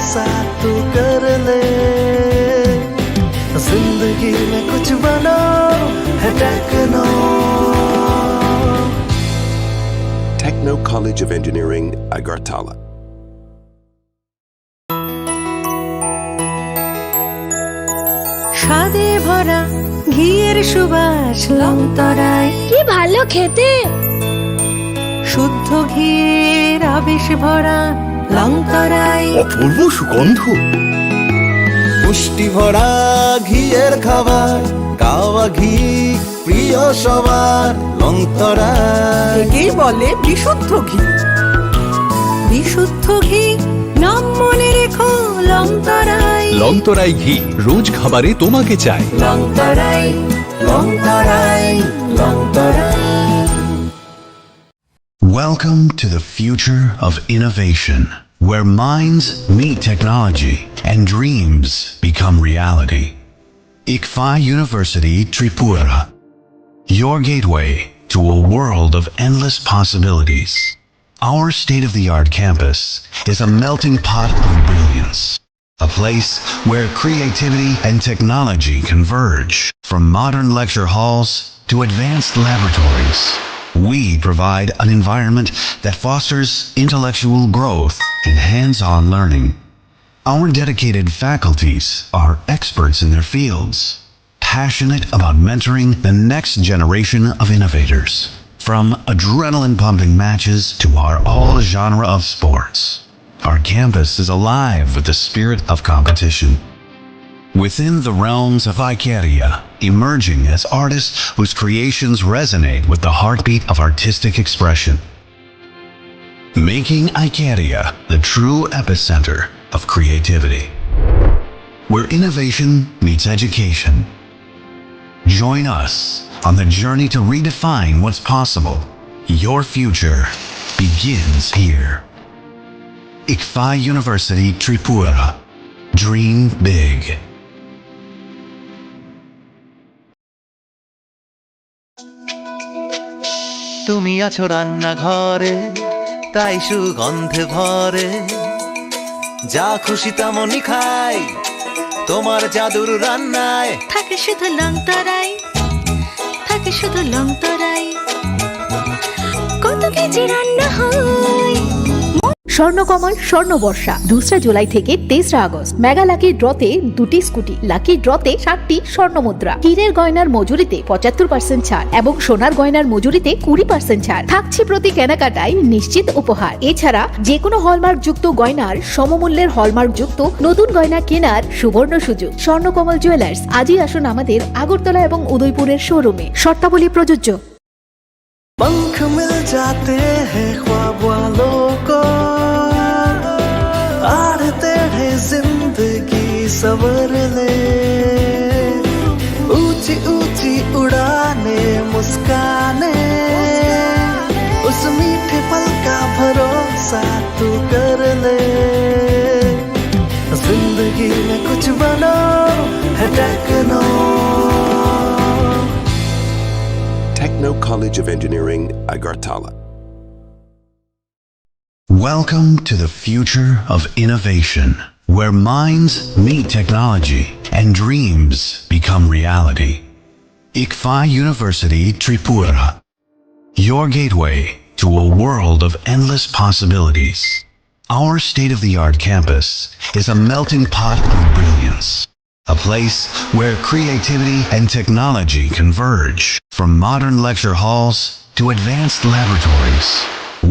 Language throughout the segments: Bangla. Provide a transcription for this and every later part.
भरोसा तू कर ले, जिंदगी में कुछ बनो है techno. Techno College of Engineering, Agartala. স্বাদে ভরা ঘিয়ের সুবাস লংতরায়, কি ভালো খেতে। শুদ্ধ ঘিয়ের আবেশ ভরা লংতরায়, অপূর্ব সুগন্ধ। পুষ্টি ভরা ঘিয়ের খাবার, কাওয়া ঘি প্রিয় সবার লংতরা। একেই বলে বিশুদ্ধ ঘি। বিশুদ্ধ ঘি নাম মনে রেখো লংতরায়। লংতরাই ঘি রোজ খাবারে তোমাকে চাই। লংতরাই লংতরাই লংতরাই। Welcome to the future of innovation, where minds meet technology and dreams become reality. ICFI University Tripura, your gateway to a world of endless possibilities. Our state-of-the-art campus is a melting pot of brilliance, a place where creativity and technology converge. From modern lecture halls to advanced laboratories, we provide an environment that fosters intellectual growth and hands-on learning. Our dedicated faculties are experts in their fields, passionate about mentoring the next generation of innovators. From adrenaline-pumping matches to our all-genre of sports, our campus is alive with the spirit of competition. Within the realms of Ikeria, emerging as artists whose creations resonate with the heartbeat of artistic expression. Making Ikeria the true epicenter of creativity, where innovation meets education. Join us on the journey to redefine what's possible. Your future begins here. ICFI University Tripura. Dream big. তুমি আছো রান্নাঘরে, তাই সুগন্ধে ভরে, যা খুশি তেমনই খাই তোমার জাদুর রান্নায়। থাকে শুধু লংতরাই, থাকে শুধু লংতরাই, কত কেজি রান্না হয়। স্বর্ণকমল স্বর্ণবর্ষা 2 জুলাই থেকে 23 আগস্ট। মেগা লাকি ড্রতে 2টি স্কুটি, লাকি ড্রতে 7টি স্বর্ণমুদ্রা। হীরের গয়নার মজুরিতে 75% ছাড় এবং সোনার গয়নার মজুরিতে 20% ছাড় থাকছে প্রতি কেনাকাটায় নিশ্চিত উপহার। এছাড়া যে কোনো হলমার্ক যুক্ত গয়নার সমমূল্যের হলমার্ক যুক্ত নতুন গয়না কেনার সুবর্ণ সুযোগ। স্বর্ণকমল জুয়েলার্স, আজই আসুন আমাদের আগরতলা এবং উদয়পুরের শোরুমে। শর্তাবলী প্রযোজ্য। पंख मिल जाते हैं ख्वाब वालों को, आड़े टेढ़े जिंदगी सवर ले, ऊंची ऊंची उड़ाने मुस्काने, उस मीठे पल का भरोसा तू कर ले, जिंदगी में कुछ बनो है techno. Techno College of Engineering, Agartala. Welcome to the future of innovation, where minds meet technology and dreams become reality. ICFI University Tripura, your gateway to a world of endless possibilities. Our state-of-the-art campus is a melting pot of brilliance, a place where creativity and technology converge. From modern lecture halls to advanced laboratories,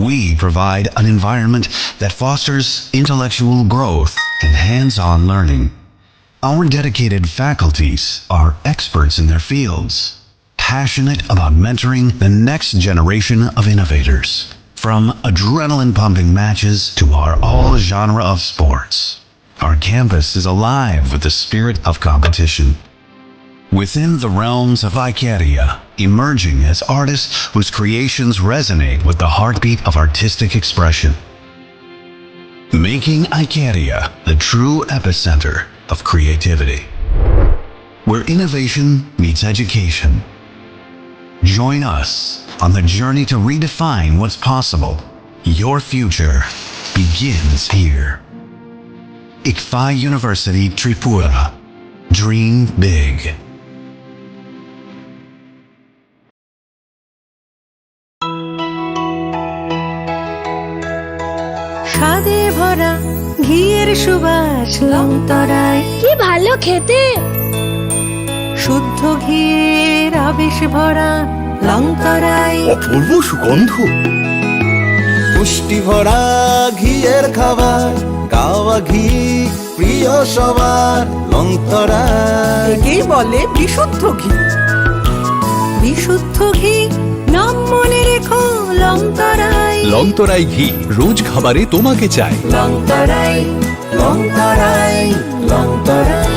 we provide an environment that fosters intellectual growth and hands-on learning. Our dedicated faculties are experts in their fields, passionate about mentoring the next generation of innovators. From adrenaline-pumping matches to our all-genre of sports, our campus is alive with the spirit of competition. Within the realms of Ikeria, emerging as artists whose creations resonate with the heartbeat of artistic expression. Making Ikeria the true epicenter of creativity, where innovation meets education. Join us on the journey to redefine what's possible. Your future begins here. ICFI University Tripura. Dream big. স্বাদে ভরা ঘিয়ের সুবাস লংতরায় কি ভালো খেতে। শুদ্ধ ঘিয়ের আবেশ ভরা লংতরায় অপূর্ব সুগন্ধ। পুষ্টি ভরা ঘিয়ের খাবার গাওয়া ঘি প্রিয় সবার লংতরায় একেই বলে বিশুদ্ধ ঘি। বিশুদ্ধ ঘি নাম মনে রেখো লংতরায়। লংতরাই ঘি রোজ খাবারে তোমাকে চাই। Longtharai Longtharai Longtharai.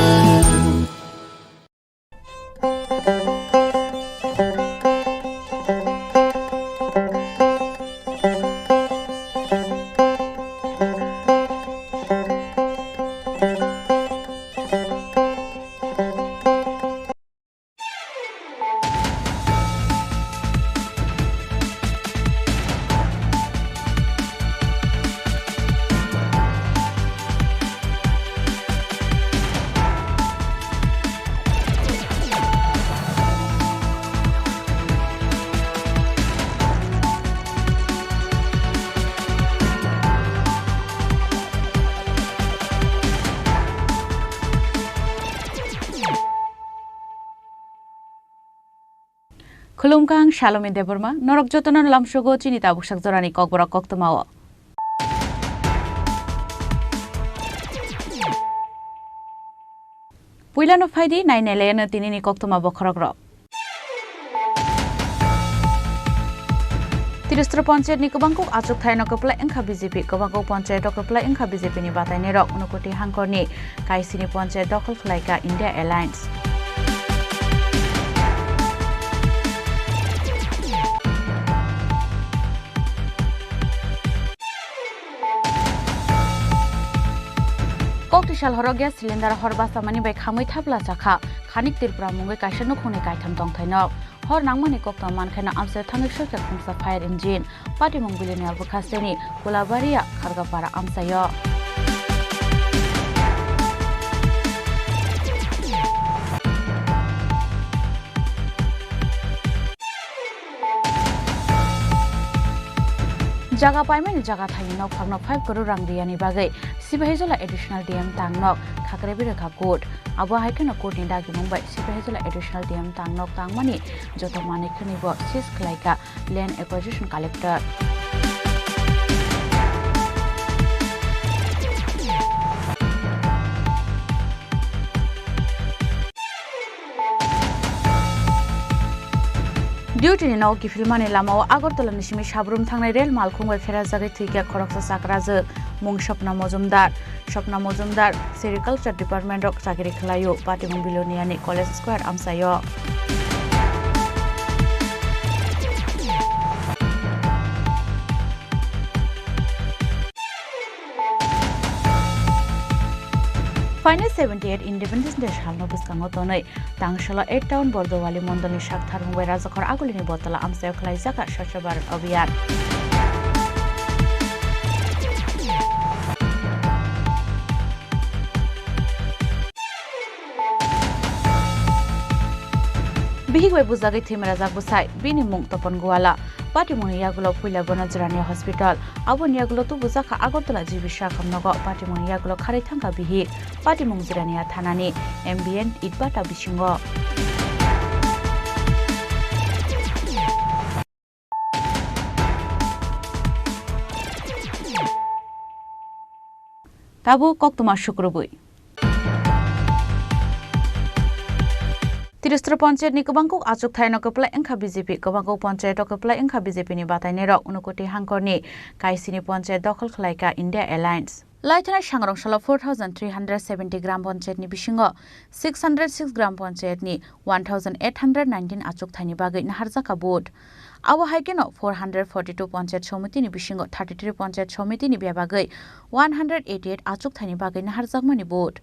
Khulumkang Shalom Deborma, Norok Jotonon Lamshogo Chinita Bushak Zorani Kokbora Koktomawa. Puilano Faidi, 9 Elena Tinini Koktoma Bokrogro. Tiristra Ponchet Nikobangko, Achuk Thai Nokopla Enka BJP, Kobako Ponchet Dokopla Enka BJP ni Batai Nerok, Unokoti Hankoni, Kaisini Ponchet Dokol Flaika India Alliance. Koktisal horo gas cylinder hor basamani bai khamui thapla chakha khanik tirpra mungai kaisa nukhune kaitam tongthaino hor nangmani kokta mankhana amsa thamik shokya khumsa fire engine party mongbili ne albu khasteni kolabaria khargapara amsayo Jaga payment jaga thani nok phangno 5 crore rang riyani bagai Sibahijola additional DM tangnok khakrebira kha court abo haikena court ni dagi mumbai Sibahijola additional DM tangnok tangmani joto manikhani bo sis khlaika land acquisition collector Duty ni nau ki filmani lamao Agartala nishimi Shabrum thangnai rail malkhungbai phera jagai thuikya khoroksa sakraje mung Shopna Mojumdar Sericulture Department rok chakiri khlayo party mung biloniani College Square amsayo Final 78 Independence Day Shalno Biskango Tonoi Tangshala 8 Town Bordowali Mondoni Shakthar Mumbai Rajakhor Agulini Botala Amsayo Khlaijaka Swachh Bharat Abhiyan Bihigwai buzagai thimra jagbusai bini mung topon gwala Party muni yagulo puila bonajrani hospital abon yagulo tu buzakha Agartala jibisha khamnogo party muni yagulo kharai thangka bihi party mung jirania thanani MBN itbata bisingo Tabu koktuma shukrubui Tiristra Ponchet ni Kobangko Achuk Thai Nokopla Enka BJP Kobangko Ponchet Okopla Enka BJP ni Batai Nerok Unokoti Hankoni Kaisini Ponchet Dokol Khlaika India Alliance Laitana Shangrong Shala 4370 gram Ponchet ni Bishingo 606 gram Ponchet ni 1819 Achuk Thai ni Bagai Naharjaka board Awa Haikeno 442 Ponchet Somiti ni Bishingo 33 Ponchet Somiti ni Biabagai 188 Achuk Thai ni Bagai Naharjakmani board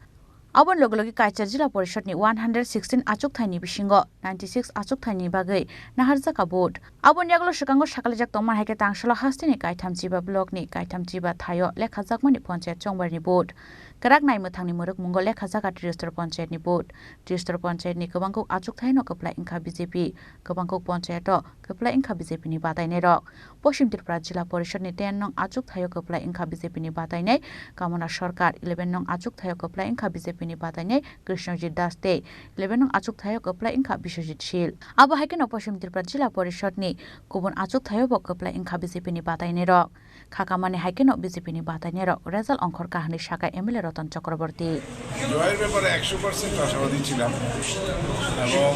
Abon logologi Kaichar Jila Porishod ni 116 achuk thaini bisingo 96 achuk thaini bagai naharjaka board. Abon yaglo shikango shakalijak tongman haike tangshala hastini Kaitamjiba block ni Kaitamjiba thayo lekhajakmani panchayat chongbarni board. Karak naimo thangni muruk mungo lekhajaka Tristor panchayat ni board. Tristor panchayat ni kabangko achuk thaino kapla ingkha BJP kabangko panchayato kapla ingkha BJP ni bataine rok. Poshim Tripura Jila Porishod ni 10 nong achuk thayo kapla ingkha BJP ni bataine Kamona Sarkar 11 nong achuk thayo kapla ingkha BJP ni bataine Krishnajit Das te 11 nong achuk thayo kapla ingkha Bishwajit Shil. Abo haikeno Poshim Tripura Jila Porishod ni kubun achuk thayo bo kapla ingkha BJP ni bataine rok. Khakamane haikeno BJP ni bataine rok result অঙ্কর কাহিনী শাখা এমএলএ রতন চক্রবর্তী জয়ের ব্যাপারে 100% আশাবাদী ছিলাম এবং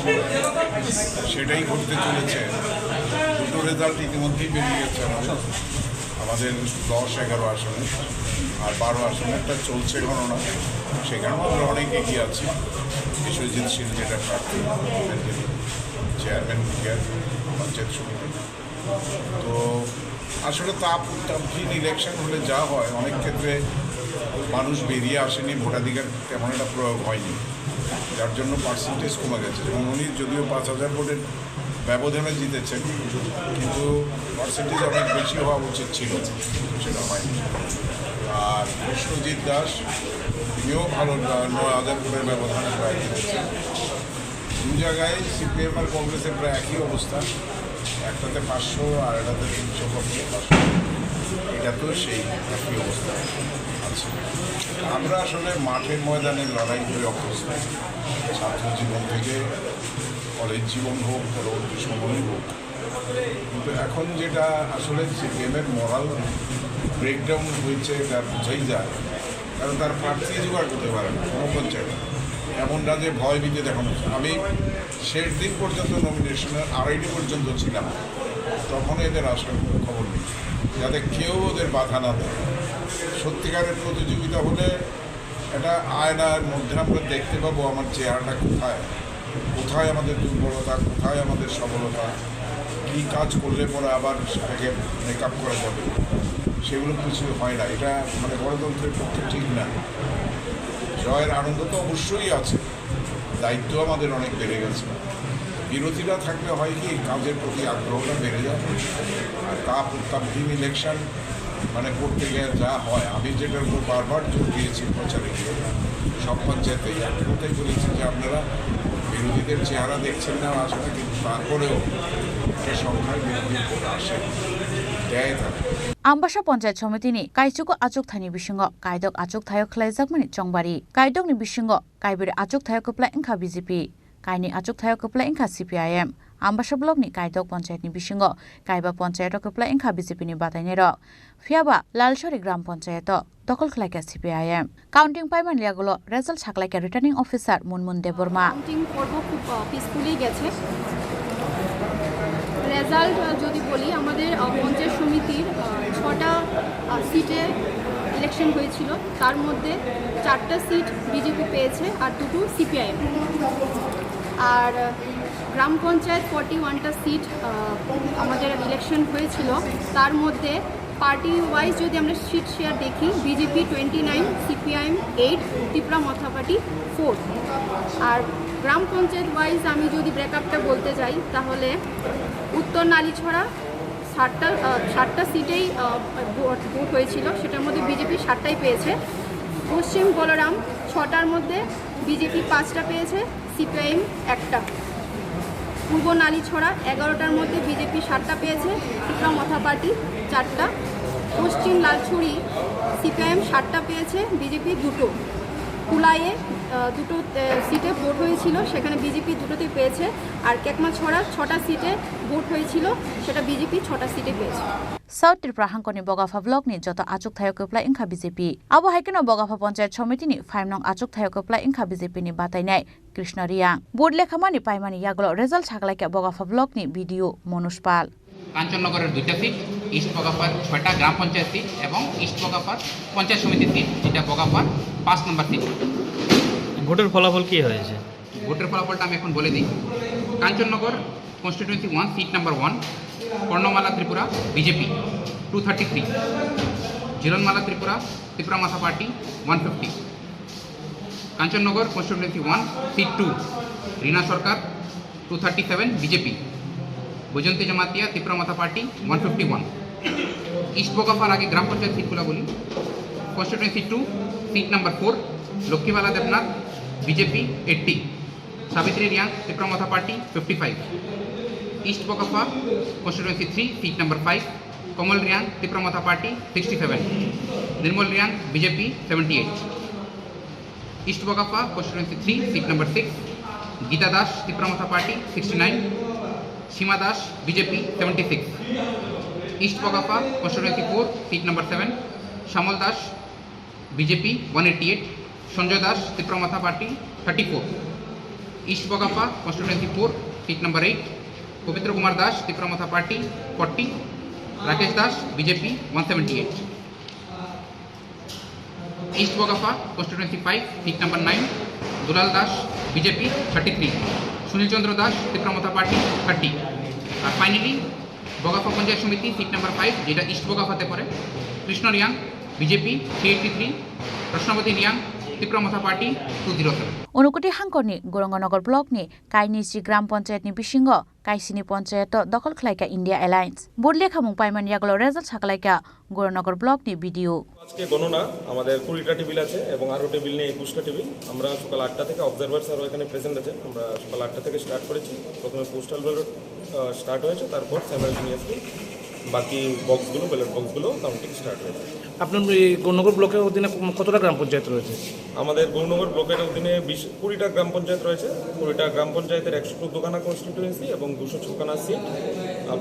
সেটাই ঘটতে চলেছে। দুটো রেজাল্ট ইতিমধ্যেই বেরিয়ে গেছে আমাদের 10-11 আসনে আর 12 আসনে একটা চলছে গণনা, সেখানেও আমরা অনেক এগিয়ে আছি। বিশ্বজিৎ শীল যেটা প্রার্থী চেয়ারম্যান পঞ্চায়েত সমিতি, তো আসলে তাপহীন ইলেকশন হলে যা হয় অনেক ক্ষেত্রে মানুষ বেরিয়ে আসেনি, ভোটাধিকার তেমন একটা প্রয়োগ হয়নি, যার জন্য পার্সেন্টেজ কমে গেছে। যেমন উনি যদিও 5,000 ভোটের ব্যবধানে জিতেছেন, কিন্তু পার্সেন্টেজ অনেক বেশি হওয়া উচিত ছিল, সেটা হয়নি। আর বিশ্বজিৎ দাস তিনিও ভালো 9,000 ভোটের ব্যবধানে প্রায় জিতেছেন। দু জায়গায় সিপিএম আর কংগ্রেসের প্রায় একই অবস্থা, একটাতে 500 আর একটাতে 300-500, এটা তো সেই একই অবস্থা আছে। আমরা আসলে মাঠের ময়দানে লড়াই করে অভ্যস্ত, ছাত্র জীবন থেকে কলেজ জীবন হোক, পরবর্তী সময় হোক, কিন্তু এখন যেটা আসলে সিপিএমের মরাল ব্রেকডাউন হয়েছে এটা বোঝাই যায়, কারণ তার প্রার্থী জোগাড় করতে পারে না কোনো পঞ্চায়েত। এমনটা যে ভয় ভীতি দেখানো হচ্ছে। আমি শেষ দিন পর্যন্ত নমিনেশনের আড়াইটি পর্যন্ত ছিলাম, তখন এদের আসার কোনো খবর নেই, যাতে কেউ ওদের বাধা না দেয়। সত্যিকারের প্রতিযোগিতা হলে এটা আয়নার মধ্যে আমরা দেখতে পাবো আমার চেহারাটা কোথায়, কোথায় আমাদের দুর্বলতা, কোথায় আমাদের সফলতা, কী কাজ করলে পরে আবার সেটাকে মেকআপ করা যাবে, সেগুলো কিছু হয় না। এটা মানে গণতন্ত্রের পক্ষে ঠিক না। জয়ের আনন্দ তো অবশ্যই আছে, দায়িত্ব আমাদের অনেক বেড়ে গেছে। বিরোধীরা থাকলে হয় কি কাজের প্রতি আগ্রহটা বেড়ে যায়। আর তাপহীন ইলেকশন মানে করতে গিয়ে যা হয়, আমি যেটার উপর বারবার জোর দিয়েছি প্রচারে গিয়ে সব পঞ্চায়েতেই একটা কথাই বলেছি যে আপনারা বিরোধীদের চেহারা দেখছেন না আসলে, কিন্তু তারপরেও একটা সংখ্যায় বিরোধীর ভোট আসে, দেয় থাকে। Ambasha Panchayat Somiti ni Kaichuko achuk thani bisingo Kaidok achuk thayo khlaijakmani chongbari Kaidok ni bisingo Kaibere achuk thayo kopla ingkha BJP Kaini achuk thayo kopla ingkha CPIM Ambasha block ni Kaidok Panchayat ni bisingo Kaiba Panchayat kopla ingkha BJP ni bataine ro Fiaba Lalshori Gram Panchayat dokol khlaika CPIM Counting paiman liagulo result saklaika returning officer Munmun Deborma counting পর্ব খুব পিসফুলি গেছে। রেজাল্ট যদি বলি, আমাদের পঞ্চায়েত সমিতির 6টা সিটে ইলেকশন হয়েছিল, তার মধ্যে 4টা সিট বিজেপি পেয়েছে আর 2টো সিপিআইএম। আর গ্রাম পঞ্চায়েত 41টা সিট আমাদের ইলেকশন হয়েছিল, তার মধ্যে পার্টি ওয়াইজ যদি আমরা সিট শেয়ার দেখি, বিজেপি 29, সিপিআইএম 8, ত্রিপুরা মথা পার্টি 4। আর গ্রাম পঞ্চায়েত ওয়াইজ আমি যদি ব্রেকআপটা বলতে যাই, তাহলে উত্তর নালিছড়া 60টা সিটেই ভোট হয়েছিল, সেটার মধ্যে বিজেপি 7টাই পেয়েছে। পশ্চিম বলরাম 6টার মধ্যে বিজেপি 5টা পেয়েছে, সিপিআইএম 1টা। পূর্ব নালিছড়া 11টার মধ্যে বিজেপি 7টা পেয়েছে, ত্রিপুরা মথা পার্টি 4টা। পশ্চিম লালছড়ি সিপিআইএম 7টা পেয়েছে, বিজেপি 2টো। কুলাইয়ে 2টো সিটে ভোট হয়েছিল, সেখানে বিজেপি 2টোতেই পেয়েছে। আর কেকমাছড়া 6টা সিটে ভোট হয়েছিল, সেটা বিজেপি 6টা সিটে পেয়েছে। South Tripura Hangkoni Bogafa block ni joto achuk thayo kopla ingkha BJP Abo haikeno Bogafa Panchayat Somiti ni 5 nong achuk thayo kopla ingkha BJP ni batainai Krishna Riang board lekhamani paimani yagulo result saklaika Bogafa block ni BDO Monuspal কাঞ্চননগরের 2টা সিট, ইস্ট বগাফার 6টা গ্রাম পঞ্চায়েত সিট এবং ইস্ট বগাফার পঞ্চায়েত সমিতি সিট, যেটা বগাফার 5 নম্বর সিট। ভোটের ফলাফল কি হয়েছে? ভোটের ফলাফলটা আমি এখন বলে দিই। Kanchannagar constituency 1 seat number 1 Karnamala Tripura BJP 233, Jiranmala Tripura Tripura Motha party 150, Kanchannagar constituency 1 seat 2 Rina Sarkar 237 BJP, Baijanti Jamatia Tipra Motha party 151। East Bagafa আগে গ্রাম পঞ্চায়েত সিটগুলো বলি। Constituency 2 seat number 4 Lakshmibala Debnath BJP 80, Sabitri Reang Tipra Motha party 55। East Bagafa constituency 3 seat number 5 Kamal Reang Tipra Motha party 67, Nirmal Reang BJP 78। East Bagafa constituency 3 seat number 6 Gita Das Tipra Motha party 69, Sima Das BJP 76। East Bagafa constituency 4 seat number 7 Shyamal Das BJP 188, Sanjay Das Tipra Motha party 34। East Bagafa constituency 4 seat number 8 Pabitra Kumar Das Tipra Motha party 40, Rakesh Das BJP 178। East Bagafa constituency 5 seat number 9 Dulal Das BJP 33, Sunil Chandra Das Tipra Motha party 30। और finally बोगाफा panchayat samiti seat number 5 जेटा ईस्ट बोगाफाते पड़े कृष्ण रियांग बीजेपी 383, प्रश्नवती रियांग तिप्रामाथा पार्टी 207। অনুকুটি হাংকরনি গৌরঙ্গনগর ব্লকনি কাইনিসি গ্রাম পঞ্চায়েতনি বিসিঙ্গ কাইসিনি পঞ্চায়েত দখল খালাইকা ইন্ডিয়া অ্যালায়েন্স বোর্ডলে খামুং পাইমানিয়াগুলো রেজাল্ট সাকালাইকা গৌরনগর ব্লকনি ভিডিও। আজকে গণনা আমাদের 20টা টেবিল আছে এবং আরও টেবিল নিয়ে 21টা টেবিল। আমরা সকাল 8টা থেকে অবজারভার স্যারও এখানে প্রেজেন্ট আছে। আমরা সকাল 8টা থেকে স্টার্ট করেছি। প্রথমে পোস্টাল ব্যালট স্টার্ট হয়েছে, তারপর স্যামাইলটেনিয়াসলি বাকি বক্সগুলো ব্যালট বক্সগুলো কাউন্টিং স্টার্ট হয়েছে। আপনার গৌরনগর ব্লকের অধীনে কতটা গ্রাম পঞ্চায়েত রয়েছে? আমাদের গৌরনগর ব্লকের অধীনে 20টা গ্রাম পঞ্চায়েত রয়েছে। 20টা গ্রাম পঞ্চায়েতের 114খানা কনস্টিটিউয়েন্সি এবং 206খানা সিট,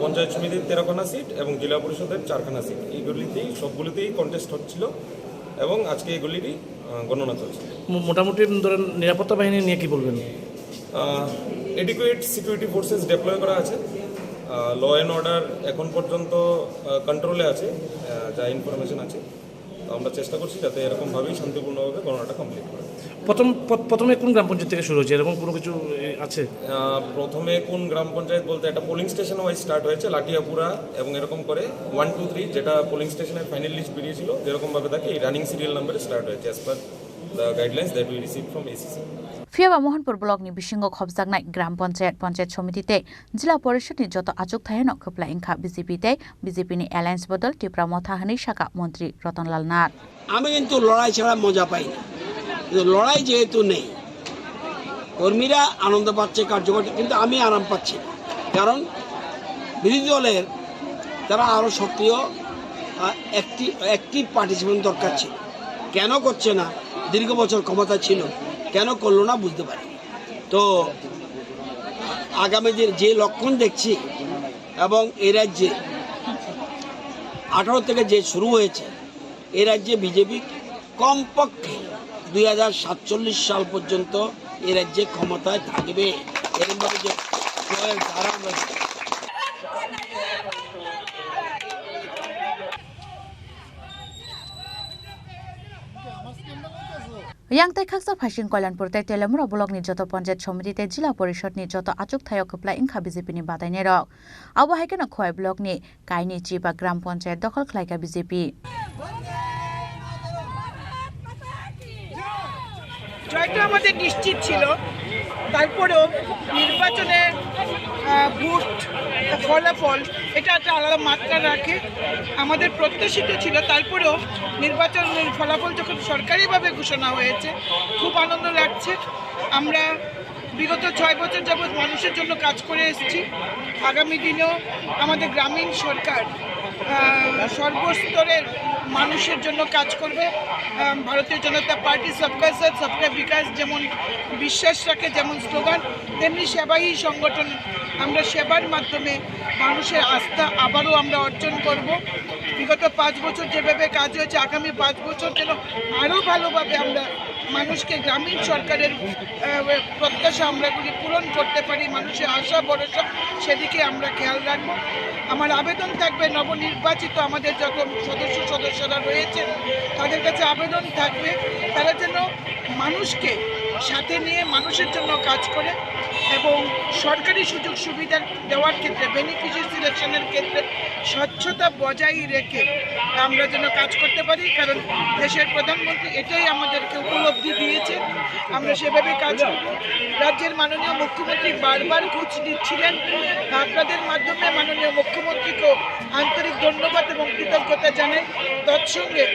পঞ্চায়েত সমিতির 13খানা সিট এবং জেলা পরিষদের 4খানা সিট। এইগুলিতেই সবগুলিতেই কন্টেস্ট হচ্ছিল এবং আজকে এগুলিরই গণনা চলছে। মোটামুটি ধরেন নিরাপত্তা বাহিনী নিয়ে কি বলবেন? এডিকুয়েট সিকিউরিটি ফোর্সেস ডিপ্লয় করা আছে। ল অ্যান্ড অর্ডার এখন পর্যন্ত কন্ট্রোলে আছে, যা ইনফরমেশন আছে। তো আমরা চেষ্টা করছি যাতে এরকমভাবেই শান্তিপূর্ণভাবে গণনাটা কমপ্লিট করে। প্রথমে কোন গ্রাম পঞ্চায়েত থেকে শুরু হয়েছে, এরকম কোনো কিছু আছে? প্রথমে কোন গ্রাম পঞ্চায়েত বলতে একটা পোলিং স্টেশন ওয়াইজ স্টার্ট হয়েছে, লাটিয়াপুরা এবং এরকম করে 1, 2, 3 যেটা পোলিং স্টেশনের ফাইনাল লিস্ট বেরিয়েছিল যেরকমভাবে থাকে এই রানিং সিরিয়াল নাম্বারে স্টার্ট হয়েছে as per the guidelines that we receive from SEC. ফিয়াবা মোহনপুর ব্লকনি বিসিঙ্গ খবজাগনাই গ্রাম পঞ্চায়েত সমিতিতে জেলা পরিষদনি যত আচুক থাহেন খোপলা ইংখা বিজেপিতে বিজেপিনি অ্যালায়েন্স বদল টিপ্রামথা হানি শাখা মন্ত্রী রতনলাল নাথ। আমি কিন্তু লড়াই ছাড়া মজা পাই না, কিন্তু লড়াই যেহেতু নেই কর্মীরা আনন্দ পাচ্ছে কার্যকর, কিন্তু আমি আরাম পাচ্ছি না। কারণ বিরোধী দলের তারা আরও সক্রিয় অ্যাক্টিভ পার্টিসিপেন্ট দরকার ছিল। কেন করছে না? দীর্ঘ বছর ক্ষমতা ছিল, কেন করলো না বুঝতে পারি। তো আগামী দিন যে লক্ষণ দেখছি এবং এই রাজ্যে 18 থেকে যে শুরু হয়েছে, এই রাজ্যে বিজেপি কমপক্ষে 2047 সাল পর্যন্ত এই রাজ্যে ক্ষমতায় থাকবে। এরকমভাবে যে ধারা ইয়াংতাই খাকসা ফাইসিং কল্যাণপুরতে তেলেমুরা ব্লকনি যত পঞ্চায়েত সমিতিতে জেলা পরিষদনি যত আচুক থায় খোপলা ইংখা বিজেপিনি বাদাইনে রক আবহাইকেন খোয়াই ব্লকনি কাইনি চিবা গ্রাম পঞ্চায়েত দখল খালাইকা বিজেপি। জয়টা আমাদের নিশ্চিত ছিল, তারপরেও নির্বাচনের ভোট ফলাফল এটা একটা আলাদা মাত্রা রাখে। আমাদের প্রত্যাশিত ছিল, তারপরেও নির্বাচনের ফলাফল যখন সরকারিভাবে ঘোষণা হয়েছে খুব আনন্দ লাগছে। আমরা বিগত 6 বছর যাবৎ মানুষের জন্য কাজ করে এসেছি। আগামী দিনেও আমাদের গ্রামীণ সরকার সর্বস্তরের মানুষের জন্য কাজ করবে। ভারতীয় জনতা পার্টি সবকা সাথ সবকা বিকাশ যেমন বিশ্বাস রাখে, যেমন স্লোগান, তেমনি সেবাই সংগঠন। আমরা সেবার মাধ্যমে মানুষের আস্থা আবারও আমরা অর্জন করব। বিগত 5 বছর যেভাবে কাজ হয়েছে, আগামী 5 বছর যেন আরও ভালোভাবে আমরা মানুষকে গ্রামীণ সরকারের প্রত্যাশা আমরাগুলি পূরণ করতে পারি, মানুষের আশা ভরসা সেদিকে আমরা খেয়াল রাখব। আমার আবেদন থাকবে নবনির্বাচিত আমাদের যত সদস্যরা রয়েছে তাদের কাছে আবেদন থাকবে তারা যেন মানুষকে সাথে নিয়ে মানুষের জন্য কাজ করে এবং সরকারি সুযোগ সুবিধা দেওয়ার ক্ষেত্রে বেনিফিশিয়ারি সিলেকশনের ক্ষেত্রে স্বচ্ছতা বজায় রেখে আমরা যেন কাজ করতে পারি, কারণ দেশের প্রধানমন্ত্রী এটাই আমাদেরকে উপলব্ধি দিয়েছে, আমরা সেভাবে কাজ করব। রাজ্যের মাননীয় মুখ্যমন্ত্রী বারবার খোঁজ নিচ্ছিলেন, আপনাদের মাধ্যমে মাননীয় মুখ্যমন্ত্রীকেও আন্তরিক ধন্যবাদ এবং কৃতজ্ঞতা জানাই। তৎসঙ্গে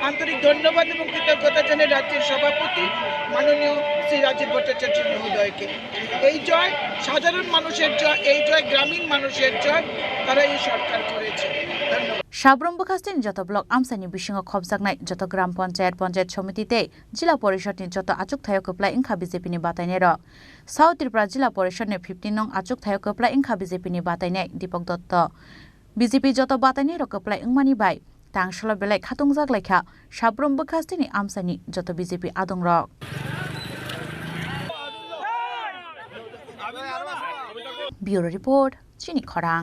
আন্তরিক ধন্যবাদ এবং কৃতজ্ঞতা জানাই রাজ্যের সভাপতি মাননীয় শ্রী রাজীব ভট্টাচার্য মহোদয়কে। এই জয় সাধারণ মানুষের জয়, এই জয় গ্রামীণ মানুষের জয়, তারা এই সরকার করেছে। ধন্যবাদ। সাব্রম বখাস্তিন যত ব্লক আমসানি বিশিং খবজাকনাই যত গ্রাম পঞ্চায়েত সমিতিতে জিলা পরিষদনি যত আচুক থায়ক কপ্লাই ইংখা বিজেপিনি বাতাयनाय रक साउथ त्रिपुरा जिला परिषदनि 15 नং आचुक थायक कप्लाई इংखा बिजेपिनि बातायनाय दीपक दत्त बिजेपि जत बातायनाय रक कप्लाई इंगमानि बाय तांसल बेलाय खातुंजाक लायखा साब्रम बखास्तिनि आमसानि जत बिजेपि आदं रक ब्यूरो रिपोर्ट चिनी खरां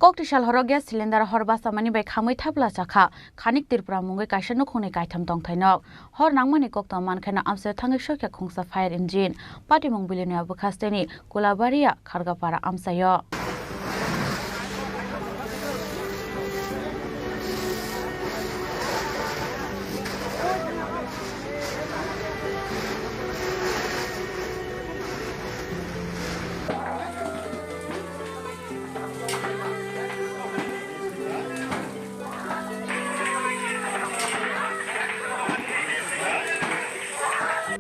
कक्टिशाल हर ग्यास सिलिन्डार हर बासामानि बाय खामै थाब्ला साखा खानिक त्रिपुरा मुंगै काइसा नखौनै काइथाम दंथायनक हर नांमानि कक्ता मानखाना आमसे थाङै सखा खुंसा फायर इन्जिन पार्टी मुं बिलिनिया बखास्तेनि कोलाबारिया खारगापारा आमसायो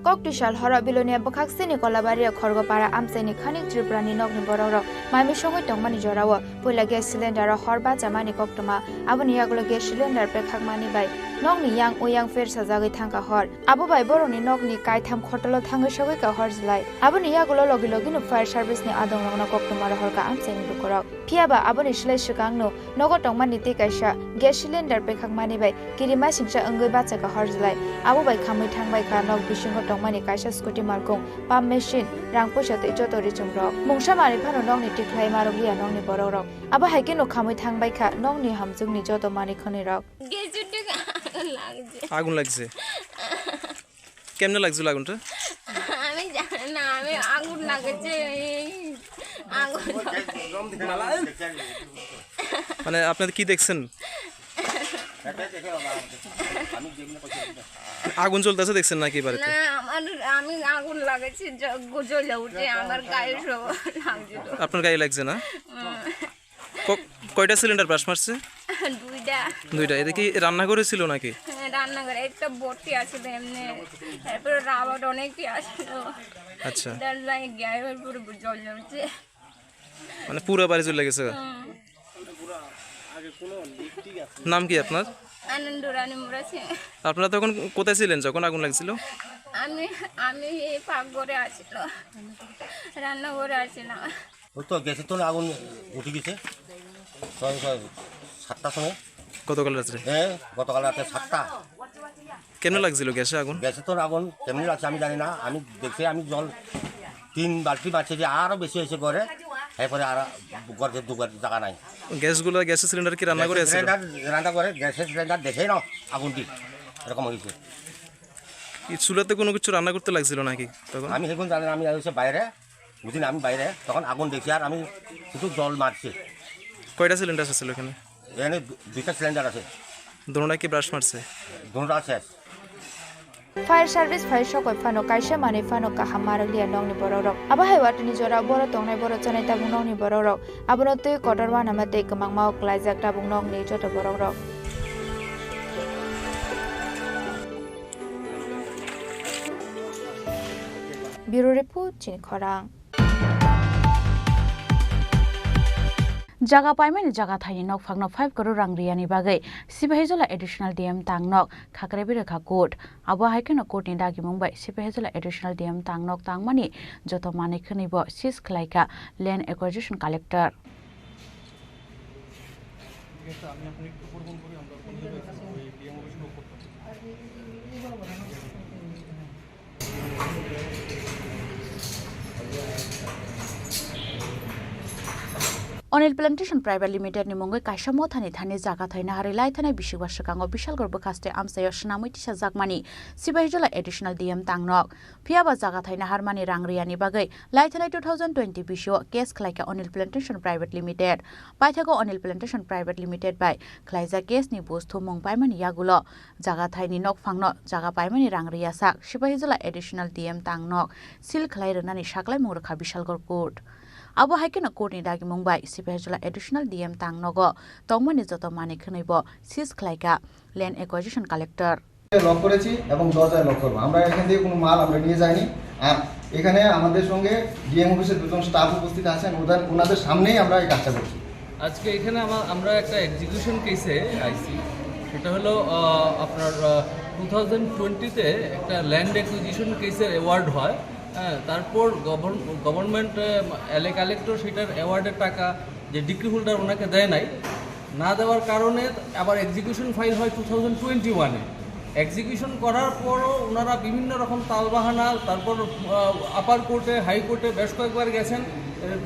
कक्टिशाल हर बिलोनिया बखाक्सेनि कलाबारिया खरगपारा आमसाइनि खानिक त्रिपुरानि नगनि बरंग माइमि संगै टंगमानि जराव पहिला ग्यास सिलिन्डार हरबा जामानि कक्टमा आबनि यागलो ग्यास सिलिन्डार पेखाकमानि बाय नगनि यां ओयां फेर सजागै थांका हर आबो बाय बरनि नगनि काइथाम खटलो थाङै सगै का हर जुलाय आबनि यागलो लगे लगेनो फायर सार्भिसनि आदं रंगना कक्टमा हरका आमसाइनि बुकरक फियाबा आबनि सिलाय सिगांनो नगो टंगमानि तेकाइसा ग्यास सिलिन्डार पेखाकमानि बाय किरिमा सिंसा अंगै बाचाका हर जुलाय आबो बाय खामै थांबाय का नग बिसिंग टंगमानि काइसा स्कुटी मार्कं पाम मेसिन रां पैसाते जतरि चुमरक मुंसा मारि फानो नगनि टिक्लाय मारगलिया नगनि बररक आबा हाइके न खामै थांबाय का नगनि हामजुगनि जत मानि खनिरक আগুন লাগছে কেমনে লাগছে আগুনটা আমি জানি না আমি আগুন লাগছে আগুন মানে আপনারা কি দেখছেন আগুন জ্বলতেছে দেখছেন নাকি বাড়িতে না আমি আগুন লাগাচ্ছি জ্বলে উঠে আমার গায়ে সব লাগছিল আপনার গায়ে লাগছে না কয়টা সিলিন্ডার ব্রাশ মারছে দুইটা এটা কি রান্নাঘরে ছিল নাকি রান্নাঘরে একটা বটি আছে এমনি তারপর রাবার অনেকই আসছিল আচ্ছা তার লাগে গায়ে পুরো জ্বলে উঠছে মানে পুরো বাড়ি জ্বলে গেছে নাম কি আপনার আনন্দ রানী মুরাছি আপনারা তখন কোথায় ছিলেন যখন আগুন লাগছিল আমি এই পাকঘরে আছিলাম রান্নাঘরে আছিলাম ওই তো গ্যাসে তো আগুন উঠে গেছে 7টার সময় গতকাল রাত্রে হ্যাঁ গতকাল রাতে 7টা কেমন লাগছিল গ্যাসে আগুন গ্যাসে তো আগুন কেমনি লাগছে আমি জানি না আমি দেখছি আমি জল 3 বালতি মারছি যে আরও বেশি হয়েছে ঘরে এরপরে আর ঘরে দুবার জায়গা নাই গ্যাসগুলো গ্যাসের সিলিন্ডার কি রান্না করে আছে রান্না করে গ্যাসের সিলিন্ডার দেখেই না আগুনটি এরকম হয়েছে এই চুলাতে কোনো কিছু রান্না করতে লাগছিল নাকি তখন আমি সেগুন জানি না আমি হচ্ছে বাইরে বুঝিনি আমি বাইরে তখন আগুন দেখছি আর আমি শুধু জল মারছি কয়টা সিলিন্ডার আছে এখানে এখানে 2টা সিলিন্ডার আছে দোনোটা কি ব্রাশ মারছে দোনোটা শেষ फायर सर्भिस फायर सकय फानो काइसा माने फानो काहा मारलिया नंगनि बररक आबा हाइवाटनि जरा बर तंनाय बर चनाय ताबुं नंगनि बररक आबनो तै कटर वाना माते कमां माव क्लाइजाक ताबुं नंगनि जत बररक ब्यूरो रिपोर्ट चिन खरां जागा पाइमानि जागा थाइनि नक फागनो 5 करोड़ रां रियानि बागै सिपाहीजला एडिशनल डीएम तांगनक खाकरेबि रेखा कोर्ट आबो हाइकेनो कोर्टनि दागि मुंबाय सिपाहीजला एडिशनल डीएम तांगनक तांगमानि जत माने खनिबो सिस खलाइका land acquisition collector Anil plantation private limited ni mongoi kaisa mothani thani jaga thaina hari lai thanai bishigwa shkango bishalgor bokhaste amsayo shnamui tisa jakmani Sibaijola additional DM tangnok phiaba jaga thaina harmani rangriyani bagai lai thanai 2020 bisho case khlaika Onil Plantation Private Limited paithago Onil Plantation Private Limited by khlaija case ni bosthu mongpaimani yagulo jaga thaini nok phangno jaga paimani rangriya sak Sibaijola additional DM tangnok sil khlai rnani saklai mongrakha bishalgor court abo haikena courtni dagi mongbai Sibaijola additional DM tangnogo tongmani joto mane khunaibo sis khlaika land acquisition collector lock করেছি এবং দরজায় লক করব আমরা এখান থেকে কোনো মাল আমরা নিয়ে যাইনি আর এখানে আমাদের সঙ্গে ডিএম অফিসের দুজন স্টাফ উপস্থিত আছেন ওনাদের সামনেই আমরা এই কাজটা করছি আজকে এখানে আমরা একটা এক্সিকিউশন কেসে আইছি সেটা হলো আপনার 2020 তে একটা ল্যান্ড অ্যাকুইজিশন কেসের অ্যাওয়ার্ড হয় হ্যাঁ তারপর গভর্নমেন্ট কালেক্টর সেটার অ্যাওয়ার্ডের টাকা যে ডিক্রি হোল্ডার ওনাকে দেয় নাই না দেওয়ার কারণে আবার এক্সিকিউশন ফাইল হয় 2021-এ এক্সিকিউশন করার পরও ওনারা বিভিন্ন রকম তালবাহানা তারপর আপার কোর্টে হাইকোর্টে বেশ কয়েকবার গেছেন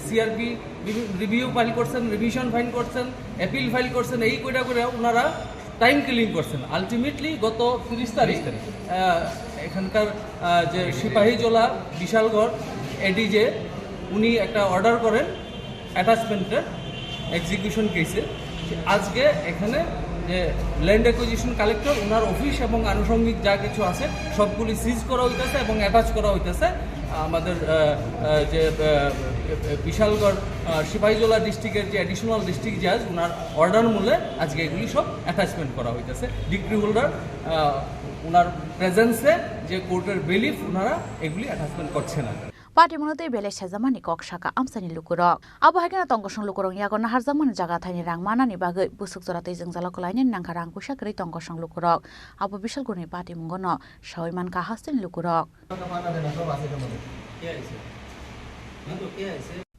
সিআরপি রিভিউ ফাইল করছেন রিভিশন ফাইল করছেন অ্যাপিল ফাইল করছেন এই কইটা করে ওনারা টাইম কিলিং করছেন আলটিমেটলি গত 30 তারিখ এখানকার যে সিপাহীজলা বিশালগড় এডিজে উনি একটা অর্ডার করেন অ্যাটাচমেন্টের এক্সিকিউশন কেসে আজকে এখানে যে ল্যান্ড অ্যাকুইজিশন কালেক্টর ওনার অফিস এবং আনুষঙ্গিক যা কিছু আছে সবগুলি সিজ করা হইতেছে এবং অ্যাটাচ করা হইতেছে আমাদের যে বিশালগড় সিপাহীজলা ডিস্ট্রিক্টের যে অ্যাডিশনাল ডিস্ট্রিক্ট জাজ ওনার অর্ডার মূলে আজকে এগুলি সব অ্যাটাচমেন্ট করা হইতেছে ডিগ্রি হোল্ডার ওনার প্রেজেন্সে যে কোর্টের বেলিফ ওনারা এগুলি অ্যাটাচমেন্ট করছে না Party monote bele shazamani kok shaka amsani lukurok abo hagena tongkosong lukurok yagon harjangmani jaga thaini rang manani bagai busuk jora tei jeng jala kolainen nangka rang pusa kri tongkosong lukurok abo bishal gurni party mungono shawaiman ka hastin lukurok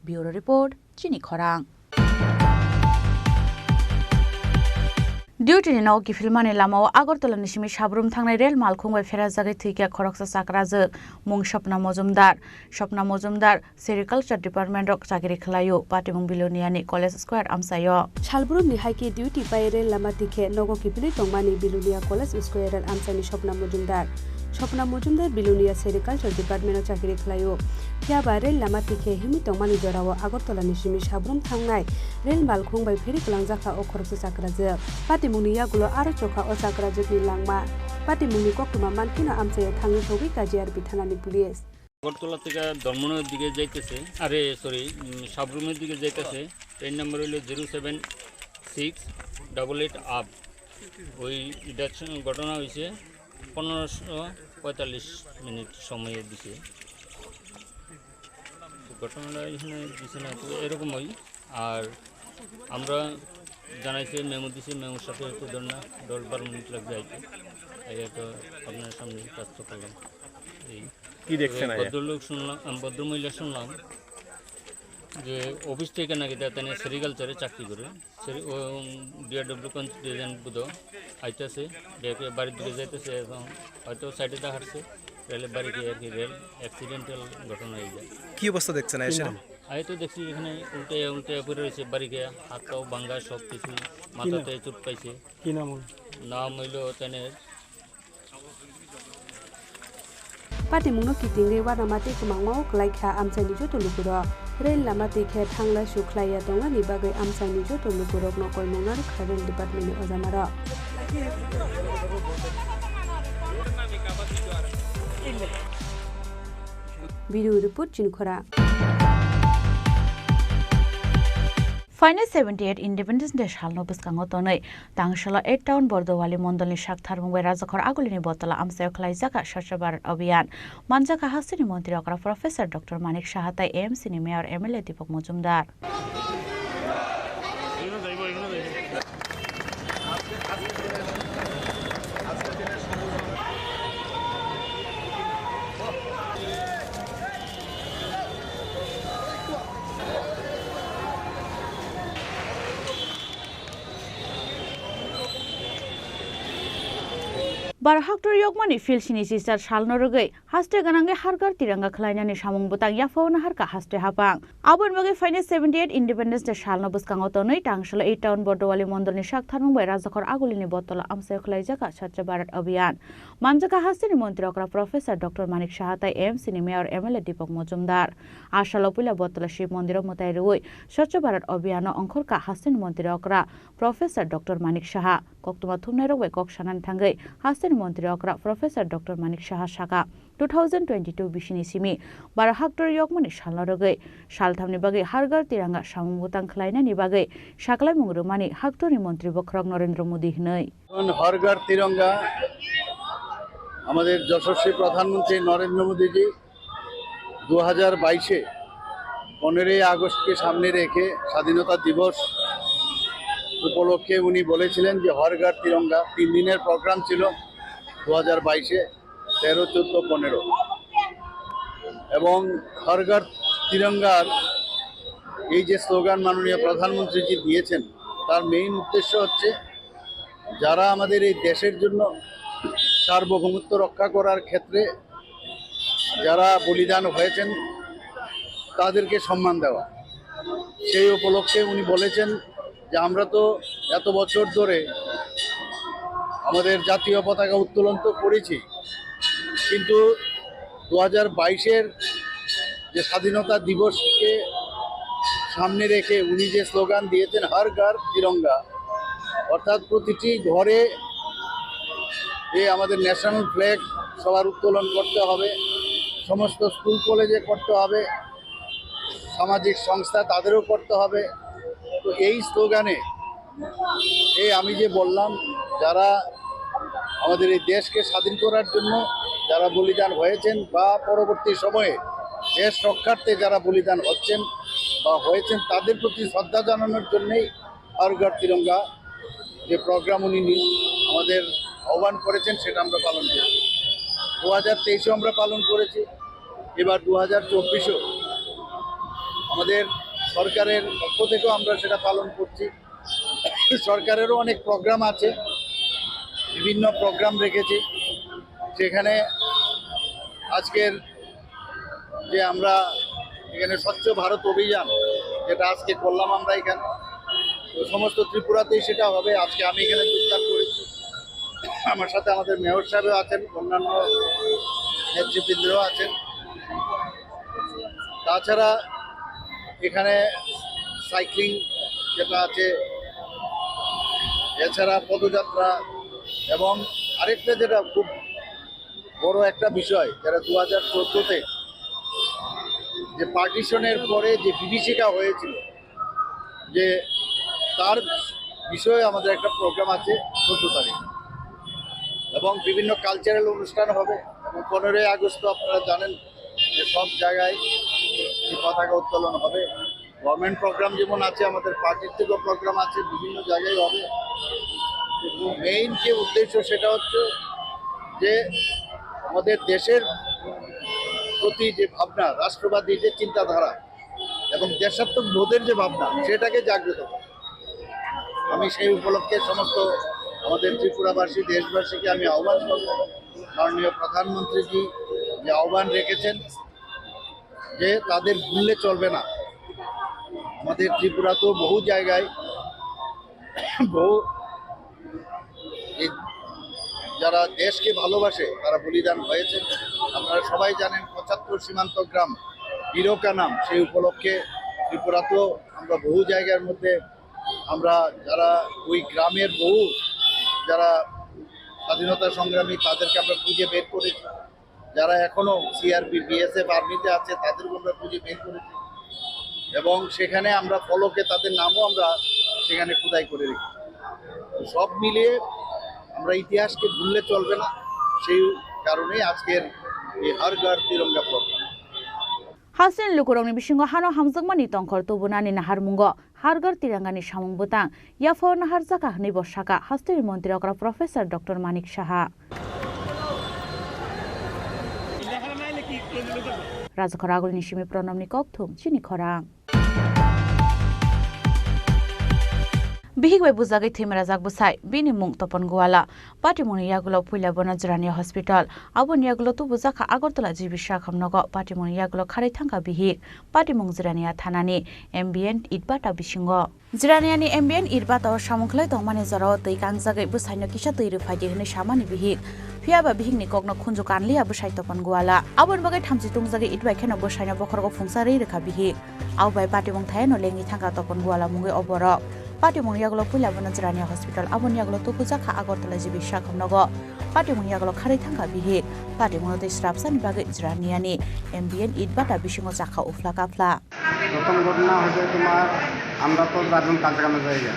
Bureau report Chini Khorang Duty no gifilmani lamao Agartala nisimi Shabrum thangnai rel malkhungbai fera jagai thikya khoroksa sakrajak mung Shopna Mojumdar Sericulture Department ok chakiri khlayo patimung biloniani College Square amsayo Shalbrum ni haiki duty pai rel lama tikhe nogo kipili tongmani bilunia College Square amsani Shopna Mojumdar bilunia Sericulture Department ok chakiri khlayo Kyaba rel lama tikhe himi tongmani jorawo Agartala nisimi Shabrum thangnai rel malkhungbai feri kalangjaka ok khoroksa sakrajak Patimuni yagulo aro chokha o sakrajak ni langma Patimuni koktuma mankina amsayo thangi thobi kajiar bithanani police Agartala থেকে দমনের দিকে যাইতেছে সাবরুমের দিকে যাইতেছে ট্রেন নাম্বার হলো 07688 আপ ওই ঘটনা হয়েছে 15:45 সময়ে দিছে ঘটনাটা এখানে দিছে না তো এরকমই আর আমরা জানাইছে মেমো দিছে মেমোর সাথে একটু দশ 12 মিনিট লাগবে আইতে তো আপনার সামনে কাজ করলাম এই কি দেখছেন ভদ্রলোক শুনলাম ভদ্রমহিলা শুনলাম যে অফিস থেকে নাকি তাতে সেরিকালচারে চাকরি করে ডিআরডব্লিউ কনস্টিটিউশন বুধ আইতেছে বাড়ির দিকে যাইতেছে এবং হয়তো সাইডে দেখাচ্ছে রেলের বাড়ি গিয়ে আর কি রেল অ্যাক্সিডেন্টাল ঘটনা হয়ে যায় কি অবস্থা দেখছেন আমি তো দেখছি এখানে উল্টে পড়ে রয়েছে বাড়ি গিয়ে হাত পাও ভাঙ্গা সব কিছু মাথাতে চোট পাইছে কি নাম হইল তেনের Patimuno kitingre wana mate kumangmao klaikha amsani joto lukuro rel lamate khe thangla sukhlaya tonga ni bagai amsani joto lukurok no koi monar khaben department ni ozamara Video report Chinkhora Final 78 Independence Day halno biskango tonai tangshala 8 town Bordowali mondolni shakthar mungbai rajakhor agulini botala amsayo khlaijaka Swachh Bharat Abhiyan manjaka hasini mantri okra Professor Dr. Manik Sahatai AMC ni Mayor MLA Deepak Mojumdar Barhaktor Yogmani Filshini Sister Shalnorogay, Haste Ganange Hargar Tiranga Klainani Shamung Butang Yafona Harka Haste Hapang. Abon Bagi Finance 78 Independence de Shalnobus Kangotonoi, Tangshala 8 Town Bordowali Mondoni Shaktan, where Razakor Agulini Botola Amsa Klajaka, Chacha Barat Abiyan. Manjaka Hasini Montrokra Professor Dr. Manik Shahatai M. Mayor MLA Dipok Mojumdar. Ashalopula Botola Ship Mondiro Motairui, Chacha Barat Abiano Onkorka Hasini Montrokra, Professor Dr. Manik Shaha, Koktuma Tumnero Wekok Shanan Tangai, Hasini Montrokra, Professor Dr. Manik Shaha Shaka, 2022 Bishini Simi, Barahaktor Yogmani Shalorogai, Shaltamni Bagi, Hargar Tiranga, Shamutan Klaina Nibagay, Shakla Mungurumani, Haktori Montri Bokrog Norendra Modi Hnoi. Hargar Tiranga, আমাদের যশস্বী প্রধানমন্ত্রী নরেন্দ্র মোদীজি 2022 15 আগস্টকে সামনে রেখে স্বাধীনতা দিবস উপলক্ষে উনি বলেছিলেন যে হরঘর তিরঙ্গা 3 দিনের প্রোগ্রাম ছিল 2022 13, 14, 15 এবং হরঘর তিরঙ্গার এই যে স্লোগান মাননীয় প্রধানমন্ত্রীজি দিয়েছেন তার মেইন উদ্দেশ্য হচ্ছে যারা আমাদের এই দেশের জন্য সার্বভৌমত্ব রক্ষা করার ক্ষেত্রে যারা বলিদান হয়েছেন তাদেরকে সম্মান দেওয়া। সেই উপলক্ষে উনি বলেছেন যে আমরা তো এত বছর ধরে আমাদের জাতীয় পতাকা উত্তোলন তো করেছি, কিন্তু 2022-এর যে স্বাধীনতা দিবসকে সামনে রেখে উনি যে স্লোগান দিয়েছেন হর ঘর তিরঙ্গা, অর্থাৎ প্রতিটি ঘরে আমাদের ন্যাশনাল ফ্ল্যাগ সবার উত্তোলন করতে হবে, সমস্ত স্কুল কলেজে করতে হবে, সামাজিক সংস্থা তাদেরও করতে হবে। তো এই স্লোগানে আমি যে বললাম যারা আমাদের এই দেশকে স্বাধীন করার জন্য যারা বলিদান হয়েছেন বা পরবর্তী সময়ে দেশ রক্ষার্থে যারা বলিদান হচ্ছেন বা হয়েছেন তাদের প্রতি শ্রদ্ধা জানানোর জন্যই হর ঘর তিরঙ্গা যে প্রোগ্রাম উনি আমাদের আহ্বান করেছেন সেটা আমরা পালন করি। 2023-এও আমরা পালন করেছি, এবার 2024-এও আমাদের সরকারের পক্ষ থেকেও আমরা সেটা পালন করছি। সরকারেরও অনেক প্রোগ্রাম আছে, বিভিন্ন প্রোগ্রাম রেখেছি। সেখানে আজকের যে আমরা এখানে স্বচ্ছ ভারত অভিযান যেটা আজকে করলাম আমরা এখানে, তো সমস্ত ত্রিপুরাতেই সেটা হবে। আজকে আমি এখানে যোগদান করেছি, আমার সাথে আমাদের মেয়র সাহেবও আছেন, অন্যান্য নেতৃবৃন্দরাও আছেন। তাছাড়া এখানে সাইক্লিং যেটা আছে, এছাড়া পদযাত্রা এবং আরেকটা যেটা খুব বড় একটা বিষয় যারা 2014-তে যে পার্টিশনের পরে যে বিভীষিকা হয়েছিল, যে তার বিষয়ে আমাদের একটা প্রোগ্রাম আছে 14 তারিখ, এবং বিভিন্ন কালচারাল অনুষ্ঠান হবে। এবং 15 আগস্ট আপনারা জানেন যে সব জায়গায় পতাকা উত্তোলন হবে। গভর্নমেন্ট প্রোগ্রাম যেমন আছে, আমাদের পার্টির থেকেও প্রোগ্রাম আছে, বিভিন্ন জায়গায় হবে। কিন্তু মেইন যে উদ্দেশ্য সেটা হচ্ছে যে আমাদের দেশের প্রতি যে ভাবনা, রাষ্ট্রবাদী যে চিন্তাধারা এবং দেশাত্মক বোধের যে ভাবনা, সেটাকে জাগ্রত করা। আমি সেই উপলক্ষে সমস্ত আমাদের ত্রিপুরাবাসী দেশবাসীকে আমি আহ্বান করব, মাননীয় প্রধানমন্ত্রীজি যে আহ্বান রেখেছেন যে তাদের ভুললে চলবে না। আমাদের ত্রিপুরা তো বহু জায়গায় বহু যারা দেশকে ভালোবাসে তারা বলিদান হয়েছে। আপনারা সবাই জানেন 75 সীমান্ত গ্রাম বিরকা নাম, সেই উপলক্ষে ত্রিপুরাতেও আমরা বহু জায়গার মধ্যে আমরা যারা ওই গ্রামের বহু যারা স্বাধীনতা সংগ্রামী তাদেরকে আমরা খুঁজে বের করেছি, যারা এখনও সিআরপি বিএসএফ আর্মিতে আছে তাদেরকে আমরা খুঁজে বের করেছি, এবং সেখানে আমরা ফলকে তাদের নামও আমরা সেখানে খোদাই করে রেখেছি। সব মিলিয়ে আমরা ইতিহাসকে ভুললে চলবে না, সেই কারণেই আজকের এই Har Ghar Tiranga programme. Hasin Lukurong Bishingo Hano Hamzagmani Tonkor Tubunani Nahar Mungo, Hargar Tirangani Shamung Butang, Yafor Nahar Zaka Niboshaka, Hasturi Montirokra Professor Dr. Manik Shaha. Razakoragul Nishimi Pronomnikok Tum, Chini Korang. Bihik bai buzagai thimra jak busai bini mung Topon Guala Pati muni yagulo puila bona Jirania Hospital abon yagulo tu buzaka Agartala Jibisha Khamnogo Pati muni yagulo khari thangka bihik Pati mung Jirania Thanani ambient itbata bisingo Jiraniani ambient itbata samungklai tongmani jaro tei kangjagai busaino kisa tei rufaidi hne samani bihik Fiaba bihik ni kokno khunju kanlia busai Topon Guala abon bagai thamji tungjagai itbai kheno busaino bokhorgo phungsari rekha bihik aubai Pati mung thaino lengi thangka Topon Guala mungai oboro Pati mung yagulo puila bona Jirania Hospital abon yagulo tu buzaka Agartala Jibisha Khamnogo Pati mung yagulo khari thangka bihik Pati mung tei strapsani bagai Jiraniani ambient itbata bisingo jakha ufla kapla প্রথম ঘটনা হচ্ছে তোমার আমরা তো যাবেন কাজকামে জায়গা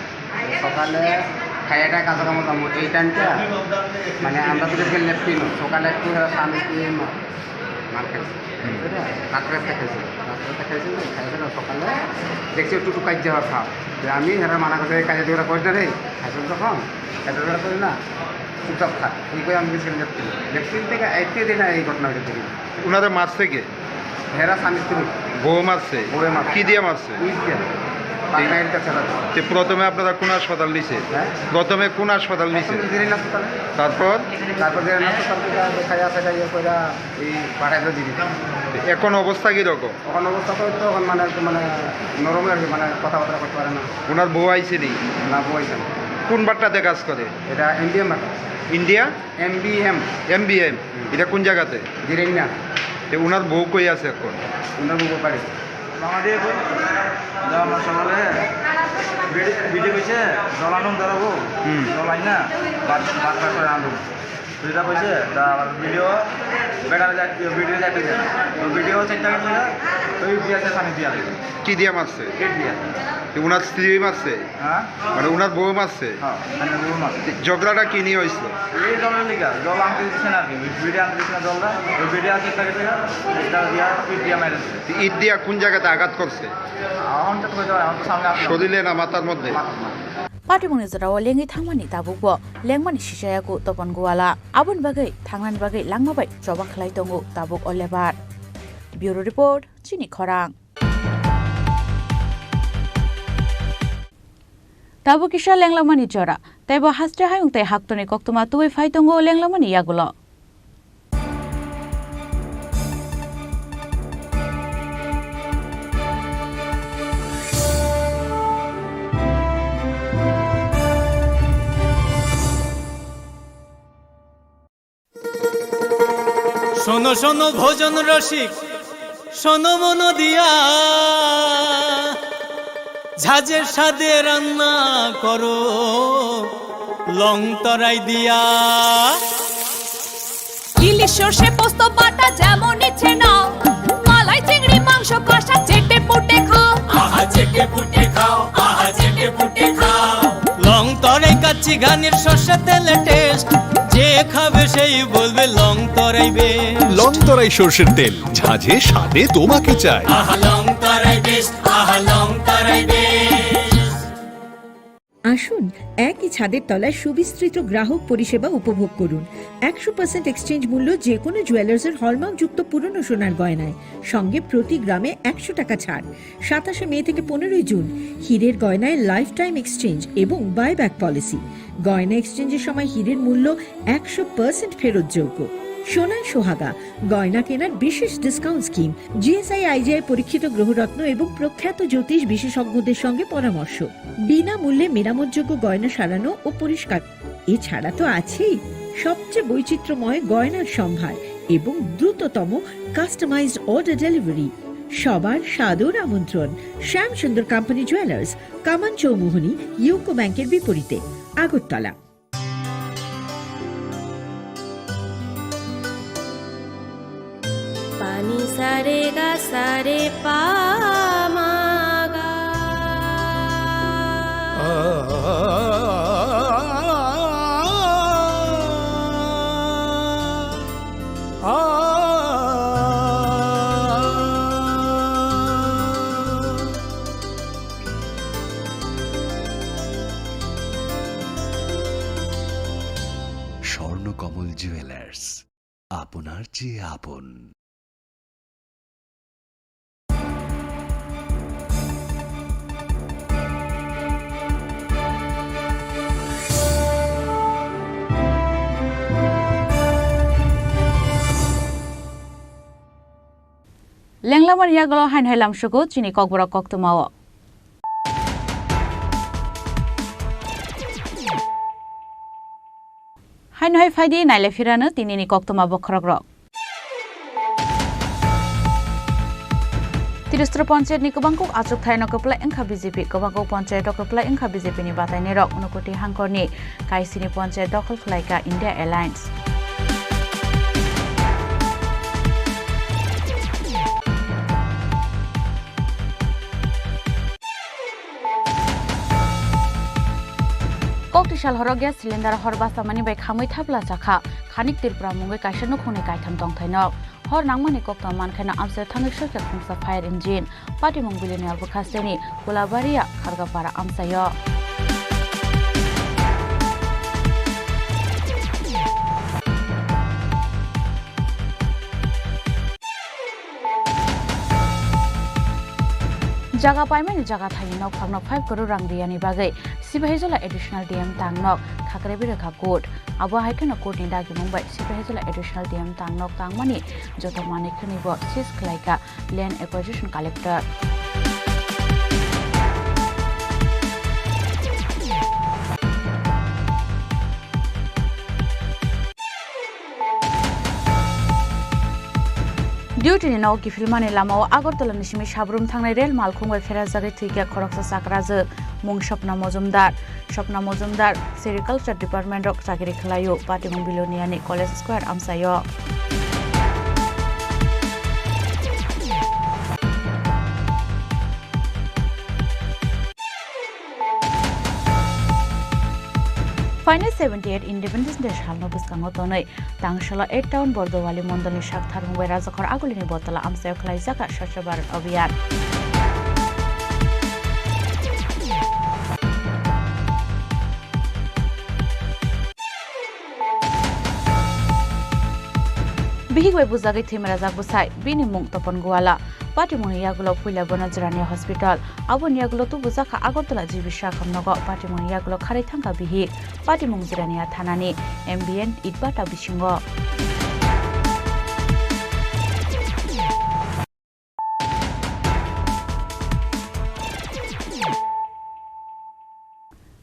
সকালে খাইয়াটা কাজকামে যাবো এই টাইমটা মানে আমরা তো গেলে লেফটিন সকালে একটু স্বামী মার খাইছি রাত্রে খাইছি খাইছিল সকালে দেখছি একটু কাজ যাওয়ার খাও যে আমি হেরা মানা করতে কাজে দিয়ে করি না রে খাইছিল তখন কাজে দিয়ে করি না চুপচাপ খা এই করে আমি গেছিলাম লেফটিন থেকে একটি দিন এই ঘটনা হয়েছে ওনাদের মাছ থেকে হেরা স্বামী স্ত্রী বউ মারছে কি দিয়ে মারছে প্রথমে আপনারা কোন হাসপাতাল নিছে প্রথমে কোন হাসপাতাল নিছে তারপর এখন অবস্থা কিরকম এখন অবস্থা তো মানে মানে নরম আর কি মানে কথাবার্তা করতে পারে না ওনার বউ আইছে নি না বউ আইছে না কোন বাট্টাতে কাজ করে এটা এমবিএম ইন্ডিয়া এমবিএম এটা কোন জায়গাতে জিরেন্না ওনার বউ কই আছে এখন ওনার বউ পারে আমাদের আমার সকালে ভিডিও কইছে জলানো ধরাবো জলাই না বাদ করে আনবো দুইটা কইছে তা আমার ভিডিও বেটার ভিডিও যাইতে তো ভিডিও চেষ্টা করে ওই দিয়েছে পানি দিয়া কি দিয়া মারছে কেট দিয়া ওনার স্ত্রী মারছে হ্যাঁ মানে ওনার বউ মারছে হ্যাঁ বউ মারছে ঝগড়াটা কি নিয়ে হয়েছিল এই জলের লিগা জল আনতে দিচ্ছে না আর কি ভিডিও আনতে দিচ্ছে না জলটা ওই ভিডিও চেষ্টা করে এটা দিয়া ইট দিয়া মারছে ইট দিয়া কোন জায়গাতে আঘাত করছে এখন তো কই আমার সামনে আসছে শরীরে না মাথার মধ্যে Pati mung jarawa lengi thangmani tabukbo lengmani sisayaku Topon Guala abon bagai thangnan bagai langmabai joba khlai tongo tabuk olebar Bureau Report Chini Khorang Tabuk kisa lenglamani jora taibo hastra hayung tai haktoni koktuma tuwi phai tongo lenglamani yagulo শোনো শোনো ভোজন রসিক শোনো মন দিয়া ঝাঁঝের স্বাদে রান্না করো লং তরাই দিয়া ইলিশ সর্ষে পোস্ত বাটা যেমন ইচ্ছে নাও মালাই চিংড়ি মাংস কষা চেটে পুটে খাও আহা চেটে পুটে খাও আহা চেটে পুটে খাও লং তরাই কাচ্চি ঘানির সর্ষে তেলে টেস্ট যে খাবে সেই বলবে লং তরাই বেশ লং তরাই সর্ষের তেল ঝাঁঝে স্বাদে তোমাকে চাই আহা লং তরাই বেশ আহা লং তরাই বেশ আসুন একই ছাদের তলায় সুবিস্তৃত গ্রাহক পরিষেবা উপভোগ করুন 100% এক্সচেঞ্জ মূল্য যে কোনো জুয়েলার্সের হলমার্কযুক্ত পুরনো সোনার গয়নায় সঙ্গে প্রতি গ্রামে 100 টাকা ছাড় 27 মে থেকে 15 জুন হীরের গয়নায় লাইফ টাইম এক্সচেঞ্জ এবং বাইব্যাক পলিসি গয়না এক্সচেঞ্জের সময় হীরের মূল্য 100% ফেরতযোগ্য সোনায় সোহাগা গয়না কেনার বিশেষ ডিসকাউন্ট স্কিম জিএসআই আইজিআই পরীক্ষিত গ্রহরত্ন এবং প্রখ্যাত জ্যোতিষ বিশেষজ্ঞদের সঙ্গে পরামর্শ বিনামূল্যে মেরামতযোগ্য গয়না সারানো ও পরিষ্কার এছাড়া তো আছেই সবচেয়ে বৈচিত্র্যময় গয়নার সম্ভার এবং দ্রুততম কাস্টমাইজড অর্ডার ডেলিভারি সবার সাদর আমন্ত্রণ শ্যামসুন্দর কোম্পানি জুয়েলার্স কামান চৌমুহনী ইউকো ব্যাংকের বিপরীতে আগরতলা পানি সারে গা সারে পামাগা স্বর্ণকমল জুয়েলার্স আপনার চেয়ে আপন লেংলামান ইয়াগল হাইন হাইলাম সুগু চিনি ককবরক কক্তমাও হাইন হাই ফাইদি নাইলে ফিরানো তিনিনি কক্তমা বখরক রক তিরস্ত্র panchayat ni kobangkok achuk thai no kepla engkha BJP kobangkok panchayat kepla engkha BJP ni batai ni rok unukoti hangkor ni kaisini panchayat দখল khalaika India Alliance kokti sal horo gas cylinder horbasa mani bai khamui thapla chakha khanik tirpra mungai kaisa no khone kaitam tong thainok hor nangmani kokta mankhana amse thangik shokya khumsa fire engine party mongbileni albu khasteni kulabaria khargapara amsayo jaga paimani jaga thai nok phangno 5 crore rang riyani bagai sibahijola additional DM tangnok khakre birakha court abo haikena court ni dagi mumbai sibahijola additional DM tangnok tangmani joto manikhni bo sis khlaika land acquisition collector Duty ni nau ki filmani lamao Agartala ni simi Sabrum thangnai rel malkhungbai phera jagai thuikya khoroksa sakraje mung Shopna Mojumdar Sericulture Department rok chakiri khlayo party mung Biloniani College Square amsayo Final 78 Independence Day halno biskango tonai tangshala 8 town Bordowali mondoni shakthar mumbai rajakhor agulini botala amsayo khlaijaka Swachh Bharat Abhiyan Bihigbai bujagai thimra jagbusai bini mung Topon Gwala Party mung yagulo puila Bonajrani Hospital abon yagulo tu bujaka Agartala jibi shakamnogo party mung yagulo kharai thangka bihik party mung Jirania thanani MBN Itbata bisingo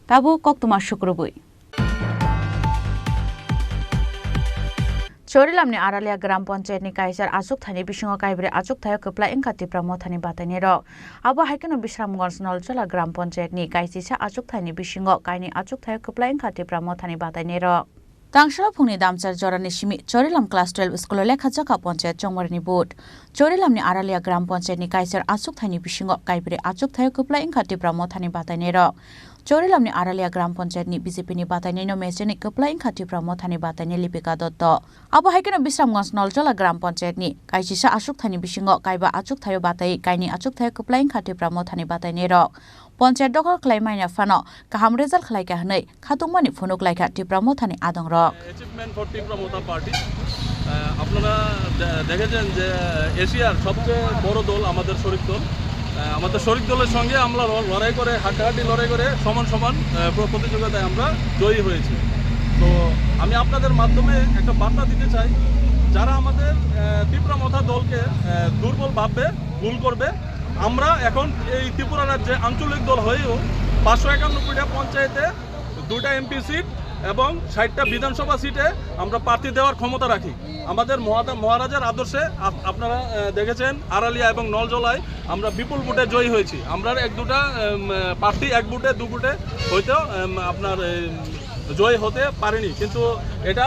Tabu koktuma shukrubui Chorilamni Aralia Gram Panchayat ni kaisar achuk thani bisingo kaibre achuk thayo kepla engkha tipra mothani batani ro abo haikeno Bisramganj Noljola Gram Panchayat ni kaisisa achuk thani bisingo kaini achuk thayo kepla engkha tipra mothani batani ro Tangshala phungni damchar jorani simi Chorilam class 12 school lekha chaka panchayat chongmarni board Chorilamni Aralia Gram Panchayat ni kaisar achuk thani bisingo kaibre achuk thayo kepla engkha tipra mothani batani ro Chorilamni Aralia Gram Panchayat ni BJP ni batani no mecheni kepla engkha tipra mothani batani Lipika Dotto abo haikeno Bisramganj Noljola Gram Panchayat ni kaisisa achuk thani bisingo kaiba achuk thayo batai kaini achuk thayo kepla engkha tipra mothani batani ro Panchayat dokol khlaimaina fano kaham result khlaika hanai khatungmani phunuk laika tipra mothani adong ro achievement for Tripura মোথা party আপনারা দেখেছেন যে এশিয়ার সবচেয়ে বড় দল আমাদের শরিক দল আমাদের শরিক দলের সঙ্গে আমরা লড়াই করে হাড্ডাহাড্ডি লড়াই করে সমান সমান প্রতিযোগিতায় আমরা জয়ী হয়েছি তো আমি আপনাদের মাধ্যমে একটা বার্তা দিতে চাই যারা আমাদের ত্রিপুরা মোথা দলকে দুর্বল ভাববে ভুল করবে আমরা এখন এই ত্রিপুরা রাজ্যে আঞ্চলিক দল হয়েও 591টা পঞ্চায়েতে 2টা এমপি সিট এবং 60টা বিধানসভা সিটে আমরা প্রার্থী দেওয়ার ক্ষমতা রাখি আমাদের মহারাজার আদর্শে আপনারা দেখেছেন আরালিয়া এবং নলজলায় আমরা বিপুল ভোটে জয়ী হয়েছি আমরা এক দুটা প্রার্থী এক ভোটে দু ভোটে হয়তো আপনার জয় হতে পারেনি কিন্তু এটা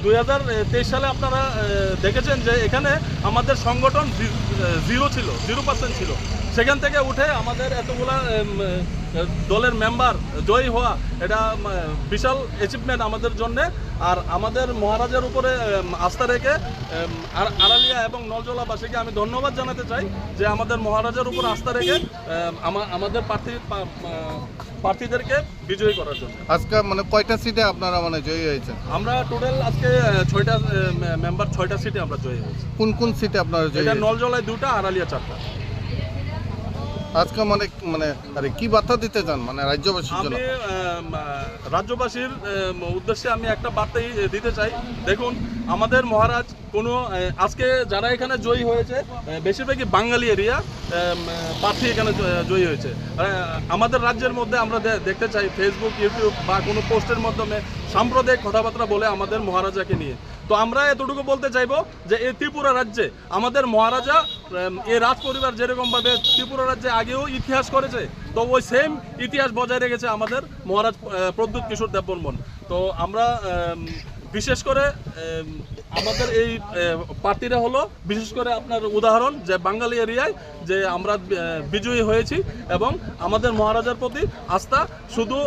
2023 সালে আপনারা দেখেছেন যে এখানে আমাদের সংগঠন 0% ছিল সেখান থেকে উঠে আমাদের এতগুলা দলের মেম্বার জয়ী হওয়া এটা বিশাল অ্যাচিভমেন্ট আমাদের জন্য আর আমাদের মহারাজার উপরে আস্থা রেখে আরালিয়া এবং নলজলাবাসীকে আমি ধন্যবাদ জানাতে চাই যে আমাদের মহারাজার উপর আস্থা রেখে আমাদের প্রার্থীদেরকে বিজয়ী করার জন্য আজকে মানে কয়টা সিটে আপনারা মানে জয়ী হয়েছেন আমরা টোটাল আজকে 6টা মেম্বার 6টা সিটে আমরা জয়ী হয়েছি কোন কোন সিটে আপনারা জয়ী এটা নলজলায় 2টা আরালিয়া 4টা আজকে মানে আরে কি বার্তা দিতে চান মানে রাজ্যবাসীর জন্য? রাজ্যবাসীর উদ্দেশ্যে আমি একটা বার্তাই দিতে চাই। দেখুন, আমাদের মহারাজ কোনো আজকে যারা এখানে জয়ী হয়েছে বেশিরভাগই বাঙালি এরিয়া প্রার্থী এখানে জয়ী হয়েছে। আমাদের রাজ্যের মধ্যে আমরা দেখতে চাই ফেসবুক, ইউটিউব বা কোনো পোস্টের মাধ্যমে সাম্প্রদায়িক কথাবার্তা বলে আমাদের মহারাজাকে নিয়ে। তো আমরা এতটুকু বলতে চাইবো যে এই ত্রিপুরা রাজ্যে আমাদের মহারাজা এই রাজ পরিবার যেরকমভাবে ত্রিপুরা রাজ্যে আগেও ইতিহাস করেছে, তো ওই সেম ইতিহাস বজায় রেখেছে আমাদের মহারাজ প্রদ্যুৎ কিশোর দেববর্মন। তো আমরা বিশেষ করে আমাদের এই প্রার্থীরা হলো বিশেষ করে আপনার উদাহরণ যে বাঙালি এরিয়ায় যে আমরা বিজয়ী হয়েছি এবং আমাদের মহারাজার প্রতি আস্থা শুধু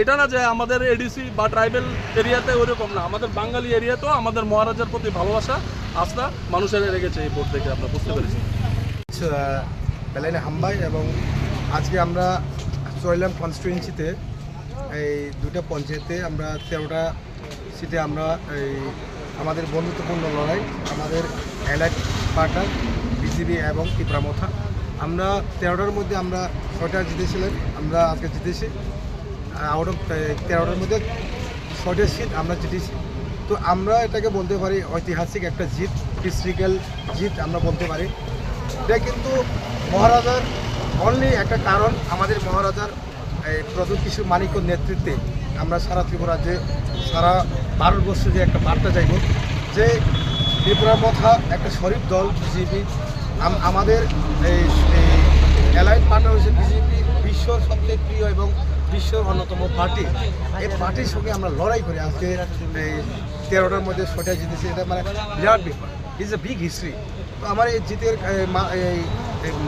এটা না যে আমাদের এডিসি বা ট্রাইবেল এরিয়াতে ওরকম না, আমাদের বাঙালি এরিয়াতেও আমাদের মহারাজার প্রতি ভালোবাসা আস্থা মানুষেরা রেখেছে এই ভোট থেকে আমরা বুঝতে পেরেছি। বেলাইনে হামবাই এবং আজকে আমরা চয়লাম কনস্টিটুয়েন্সিতে এই দুটা পঞ্চায়েতে আমরা 13টা সিটে আমরা এই আমাদের বন্ধুত্বপূর্ণ লড়াই আমাদের অ্যালাইড পার্টনার বিজেপি এবং ত্রিপুরামথা আমরা 13টার মধ্যে আমরা 6টা জিতেছিলাম, আমরা আজকে জিতেছি। আউট অফ 13টার মধ্যে 6টা সিট আমরা জিতেছি। তো আমরা এটাকে বলতে পারি ঐতিহাসিক একটা জিত, হিস্ট্রিক্যাল জিত আমরা বলতে পারি। এটা কিন্তু মহারাজার অনলি একটা কারণ, আমাদের মহারাজার এই প্রদ্যুৎ কিশোর মানিক্যর নেতৃত্বে আমরা সারা ত্রিপুরা যে সারা ভারতবর্ষে যে একটা বার্তা চাইব যে ত্রিপুরামথা একটা শরীফ দল বিজেপি, আমাদের এই অ্যালাইড পার্টনার হচ্ছে বিজেপি, বিশ্বর সবচেয়ে প্রিয় এবং বিশ্বর অন্যতম পার্টি। এই পার্টির সঙ্গে আমরা লড়াই করি আজকে এই 13টার মধ্যে 6টা জিতেছি। এটা মানে বিরাট ব্যাপার, ইটস এ বিগ হিস্ট্রি। তো আমার এই জিতের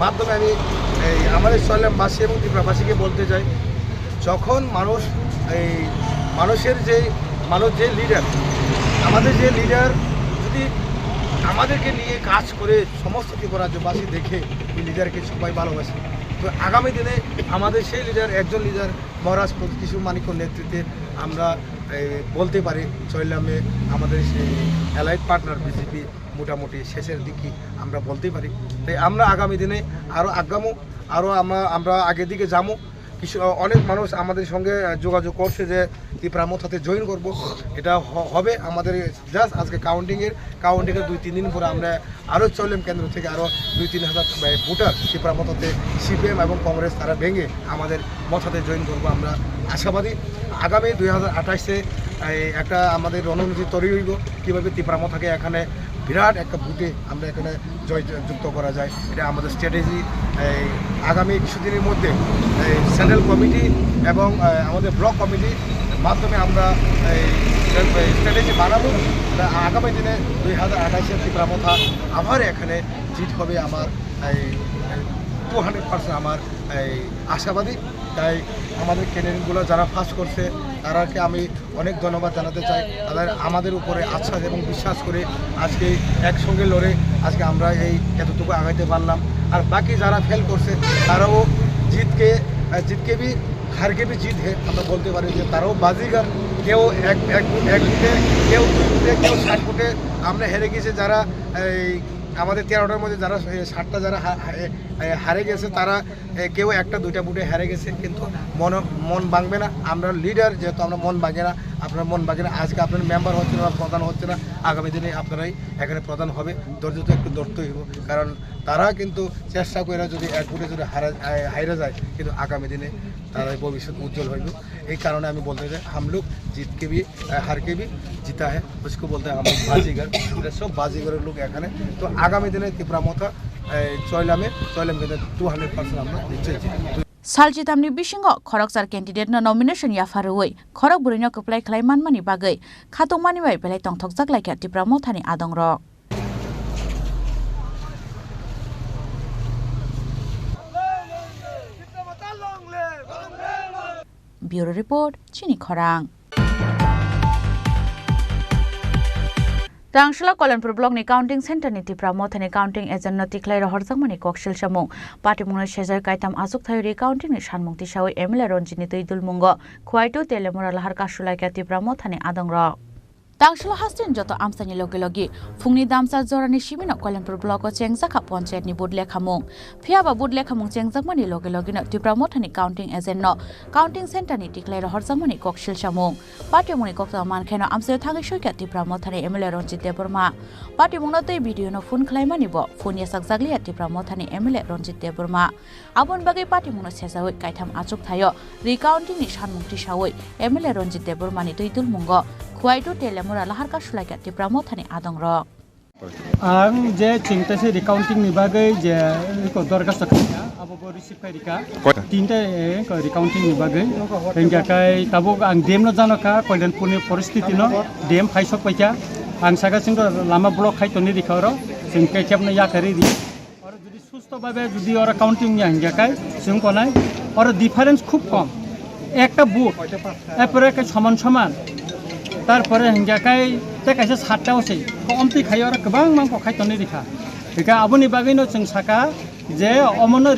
মাধ্যমে আমি আমাদের চয়লামবাসী এবং ত্রিপুরাবাসীকে বলতে চাই, যখন মানুষের যে লিডার, আমাদের যে লিডার যদি আমাদেরকে নিয়ে কাজ করে সমস্ত ত্রিপুরা রাজ্যবাসী দেখে এই লিডারকে সবাই ভালোবাসে, তো আগামী দিনে আমাদের সেই লিডার একজন লিডার মহারাজ প্রদ্যুৎ কিশোর মানিক্যর নেতৃত্বে আমরা বলতে পারি চয়লামে আমাদের সেই অ্যালাইড পার্টনার বিজেপি মোটামুটি শেষের দিকে আমরা বলতে পারি। তাই আমরা আগামী দিনে আরও আমরা আগের দিকে যাবো। কিছু অনেক মানুষ আমাদের সঙ্গে যোগাযোগ করছে যে ত্রিপুরামথাতে জয়েন করব, এটা হবে আমাদের জাস্ট আজকে কাউন্টিংয়ের 2-3 দিন পরে আমরা আরও চয়লাম কেন্দ্র থেকে আরও 2-3 হাজার ভোটার ত্রিপুরামথাতে সিপিএম এবং কংগ্রেস তারা ভেঙে আমাদের মথাতে জয়েন করব। আমরা আশাবাদী আগামী 2028-এ একটা আমাদের রণনীতি তৈরি হইব কীভাবে ত্রিপুরামথাকে এখানে বিরাট একটা ভোটে আমরা এখানে জয়যুক্ত করা যায়। এটা আমাদের স্ট্র্যাটেজি। আগামী কিছুদিনের মধ্যে সেন্ট্রাল কমিটি এবং আমাদের ব্লক কমিটির মাধ্যমে আমরা স্ট্র্যাটেজি বানাবো। আগামী দিনে 2028-এ ত্রিপুরামথা আবার এখানে জিত হবে আমার 200% আমার আশাবাদী। তাই আমাদের ক্যান্ডিডেটগুলো যারা ফার্স্ট করছে তারাকে আমি অনেক ধন্যবাদ জানাতে চাই। তাদের আমাদের উপরে আস্থা এবং বিশ্বাস করে আজকে একসঙ্গে লড়ে আজকে আমরা এই এতটুকু আগাইতে পারলাম। আর বাকি যারা ফেল করছে তারাও জিতকে भी हार के भी जीत है আমরা বলতে পারি যে তারাও বাজিগার। কেউ এক ফুটে, কেউ 2 ফুটে, কেউ 60 ফুটে আমরা হেরে গেছি। যারা আমাদের 13টার মধ্যে যারা 60টা যারা হারে গেছে তারা কেউ 1-2টা ফুটে হারে গেছে, কিন্তু মন ভাঙবে না। আমরা লিডার যেহেতু আমরা মন ভাঙে না, আপনার মন ভাঙে না। আজকে আপনার মেম্বার হচ্ছে না, প্রধান হচ্ছে না, আগামী দিনে আপনারাই এখানে প্রধান হবে। ধৈর্য তো একটু ধরতেই হইব, কারণ তারা কিন্তু চেষ্টা করে যদি 1 ফুটে যদি হাইরে যায়, কিন্তু আগামী দিনে তারা ভবিষ্যৎ उज्जवल হইব। এই কারণে আমি বলতে চাই हम लोग जीत के भी हार के भी जीता है, उसको बोलते हैं हम लोग बाजीगर। सब बाजीगरेর লোক এখানে। তো আগামী দিনে ত্রিপুরামথা চয়লাম কিন্তু 200% আমরা নিশ্চয়ই জিতব। सालजितामनि बिसिङाव खरकसार केन्डिडेटनो नमिनेशन याफारुयै खरक बुरैनो कप्लाय खालायमानमानि बागै खाथंमानिबाय बेलाय तंथकजाक लायखा त्रिपुरामथानि आदंरक। ब्यूरो रिपोर्ट चिनी खरां। Tangshla Kolanpur Block ni Counting Center ni ত্রিপুরামথানি Counting Agent no tiklai rohorjangmani kokshil samung patimungno sejai kaitam azuk thayuri counting ni sanmungti sawi MLA Ronjini Tuidul Mungo Khwaitu Telemura lahar kasulai ka ত্রিপুরামথানি adongrok Tangshlo hastin joto amsani logi fungni damsa zorani shimino Kailampur block o Chengjaka panchayat ni budle khamung phiaba budle khamung Chengjamani logi no Tripura mothani counting agent no counting center ni declare horjamani kokshil samung party muni kokta mankheno amse thangi shoika Tripura mothani MLA Ronjit Deborma party mungno tei video no phone khlaimani bo phone ya sakjagli Tripura mothani MLA Ronjit Deborma abon bagai party mungno sejawai kaitham achuk thayo recounting ni sanmungti sawai MLA Ronjit Deborma ni tuitul mungo Kuaitu telemura lahar ka sulaika Tripura mothani adongro आं जे चिंतासे रिकाउंटिंग नि बागै जे को दरखास्त खाया अब रिसिभ खारिका तीनटा रिकाउंटिंग नि बागै हेंगाकाय ताबो आं डेम न जानका कल्याणपुरनि परिस्थिति न डेम फाइसक पैसा आं सागासिं लामा ब्लक खाइतनि दिखारो जों केखेबनो याखारि दि और जुदि सुस्थ भाबे जुदि और काउंटिंग नि हेंगाकाय जों कोनाय और डिफारेंस खूब कम একটা বুট এরপরে সমান সমান তারপরে হেंगाकाय ते कायसे सातटाव छै कमति खायो आरो गोबां मांखौ खायतनि दिखा बेका आबुनि बागैनो जों साका जे अमनो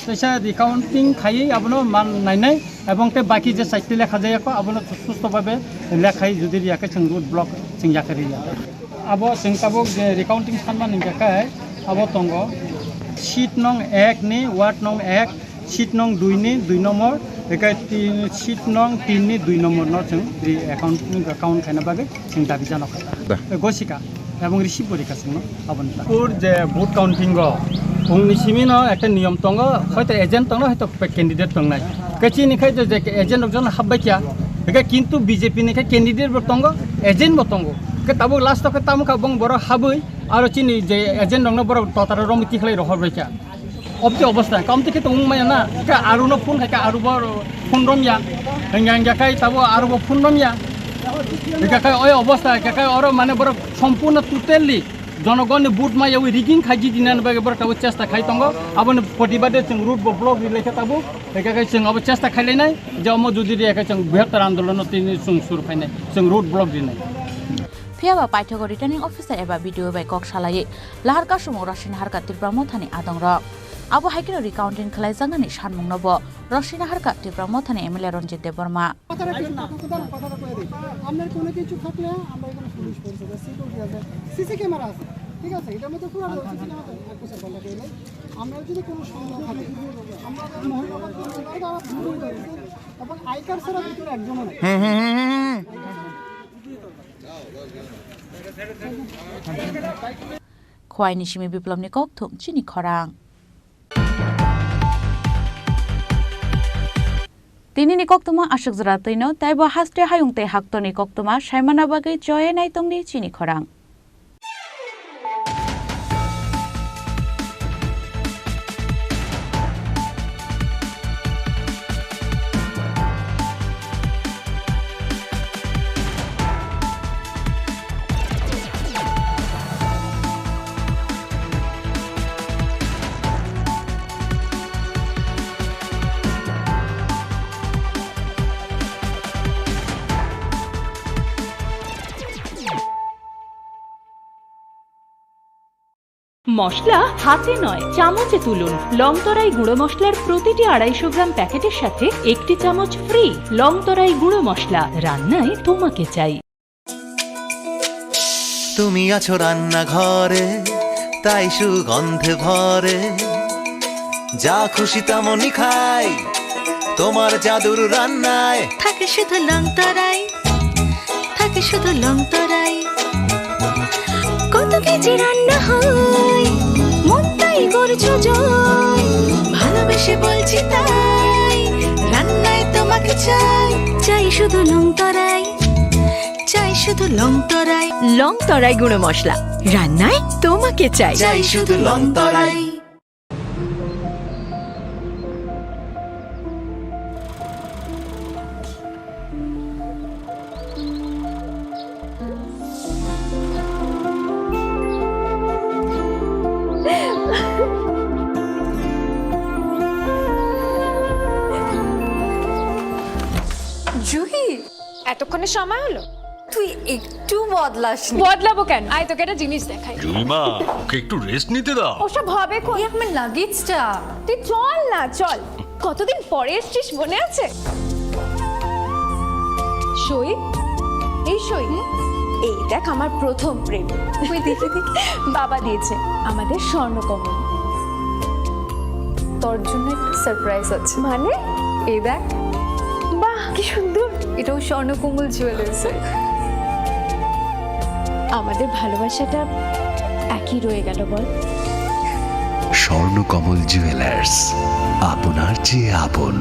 पैसा रिकाउंटिं खायै आबनो मान नायनाय এবং তে বাকি যে সাইটে লেখা যায় আবনো সুস্থভাবে লেখাই যদি রিয়াকে जों रुट ब्लक जों याखरिया आबो जों ताबो जे रिकाउंटिं सानमान हेंगाकाय आबो तंगो शीट नं 1 नि वार्ड नं 1 शीट नं 2 नि 2 नम्बर बेका शीट नं 3 नि 2 नम्बर न जों अकाउंट खायना बागै जों दाबि जानो गसिका এবং রিসিভ পরীক্ষা जों आबोनता पुर जे भोट काउंटिंग रो उंनि सिमिनो একটা নিয়ম তঙ্গ হয়তো এজেন্ট তঙ্গ হয়তো ক্যান্ডিডেট তঙ্গনাই কেচি নিখাই যে এজেন্ট জন হাববাইয়া বেকা কিন্তু বিজেপি নিখাই ক্যান্ডিডেট বতঙ্গ এজেন্ট বতঙ্গ কে তাবো লাস্ট কে তামুকা বং বড় হাবই আর চিনি যে এজেন্ট নং বড় ততার রমিতি খালাই রহবাইয়া অবতি অবস্থা কম থেকে তো উংমায়া না কে আরু ন ফোন খাইকা আরু বড় ফোন রমিয়া হেঙ্গাঙ্গাকাই তাবো আরু ফোন রমিয়া বেকাকাই ওই অবস্থা কাকাই আর মানে বড় সম্পূর্ণ টোটালি জনগণের বুট মাইয়া ওই রিগিং খাইজি দিনান বাগে বড় তাবো চেষ্টা খাই তঙ্গ আবন প্রতিবাদে जों रुट ब्लक লেখা তাবো বেকাকাই जों আবো চেষ্টা খাইলেনাই যে অম যদি রেখা जों বৃহত্তর আন্দোলন তিনি जों सुर फायनाय जों रुट ब्लक दिनाय फियाबा पाइथागो रिटार्निं अफिसार एबा भिडिअ बाय कक सालायै लाहार कासुमो रसिना हारका Tripura mothani आदंग्र आबो हाइकिनो recounting खालायजांगानि सानमुंनबो रसिना हारका Tripura mothani MLA Ronjit Deborma আপনার কোনো কিছু থাকলে আমরা এখানে পুলিশ পরিষদ সিকিউরিটি আছে সিসি ক্যামেরা আছে ঠিক আছে এটার মধ্যে পুরো সিসি ক্যামেরা একসাথে বলা গেলে আমরা যদি কোনো সন্দেহ থাকে আমরা মহিলাদের কোনো জায়গা ভুল করে এবং আই কার্ড ছাড়া ভিতরে একজনও নাই খোয়াইনি সিমি বিপ্লবনি ককথুম চিনি খরাং Tinini koktuma ashuk zratino taibo hastre hayungte haktoni koktuma shaimana bagai joye naitongni chini khorang মশলা হাতে নয় চামচে তুলুন লংতরাই গুঁড়ো মশলার প্রতিটি 250 গ্রাম প্যাকেটের সাথে একটি চামচ ফ্রি লংতরাই গুঁড়ো মশলা রান্নায় তোমাকে চাই তুমি আছো রান্না ঘরে তাই সুগন্ধে ভরে যা খুশি তেমনই খাই তোমার জাদুর রান্নায় থাকে শুধু লংতরাই থাকে শুধু লংতরাই কত কেজি রান্না হয় মন তাই করছো জয় ভালোবেসে বলছি তাই রান্নায় তোমাকে চাই চাই শুধু লংতরাই চাই শুধু লংতরাই লংতরাই গুঁড়ো মশলা রান্নায় তোমাকে চাই চাই শুধু লংতরাই জুহি এতক্ষণে সময় হলো তুই একটু বদলাসনি বদলাবো কেন আয় তোকে একটা জিনিস দেখাই জুইমা ওকে একটু রেস্ট নিতে দাও ওসব হবে কোন আমার লাগেজটা তুই চল না চল কতদিন পরে এসেছিস মনে আছে সই এই সই এই দেখ আমার প্রথম প্রেম। ওই দেখে দেখে বাবা দিয়েছে আমাদের স্বর্ণকমল। তোর জন্য একটা সারপ্রাইজ আছে। মানে? এই দেখ। বাহ কি সুন্দর, এটাও স্বর্ণকমল জুয়েলার্স। আমাদের ভালোবাসাটা একই রয়ে গেল বল। স্বর্ণকমল জুয়েলার্স, আপনার চেয়ে আপন।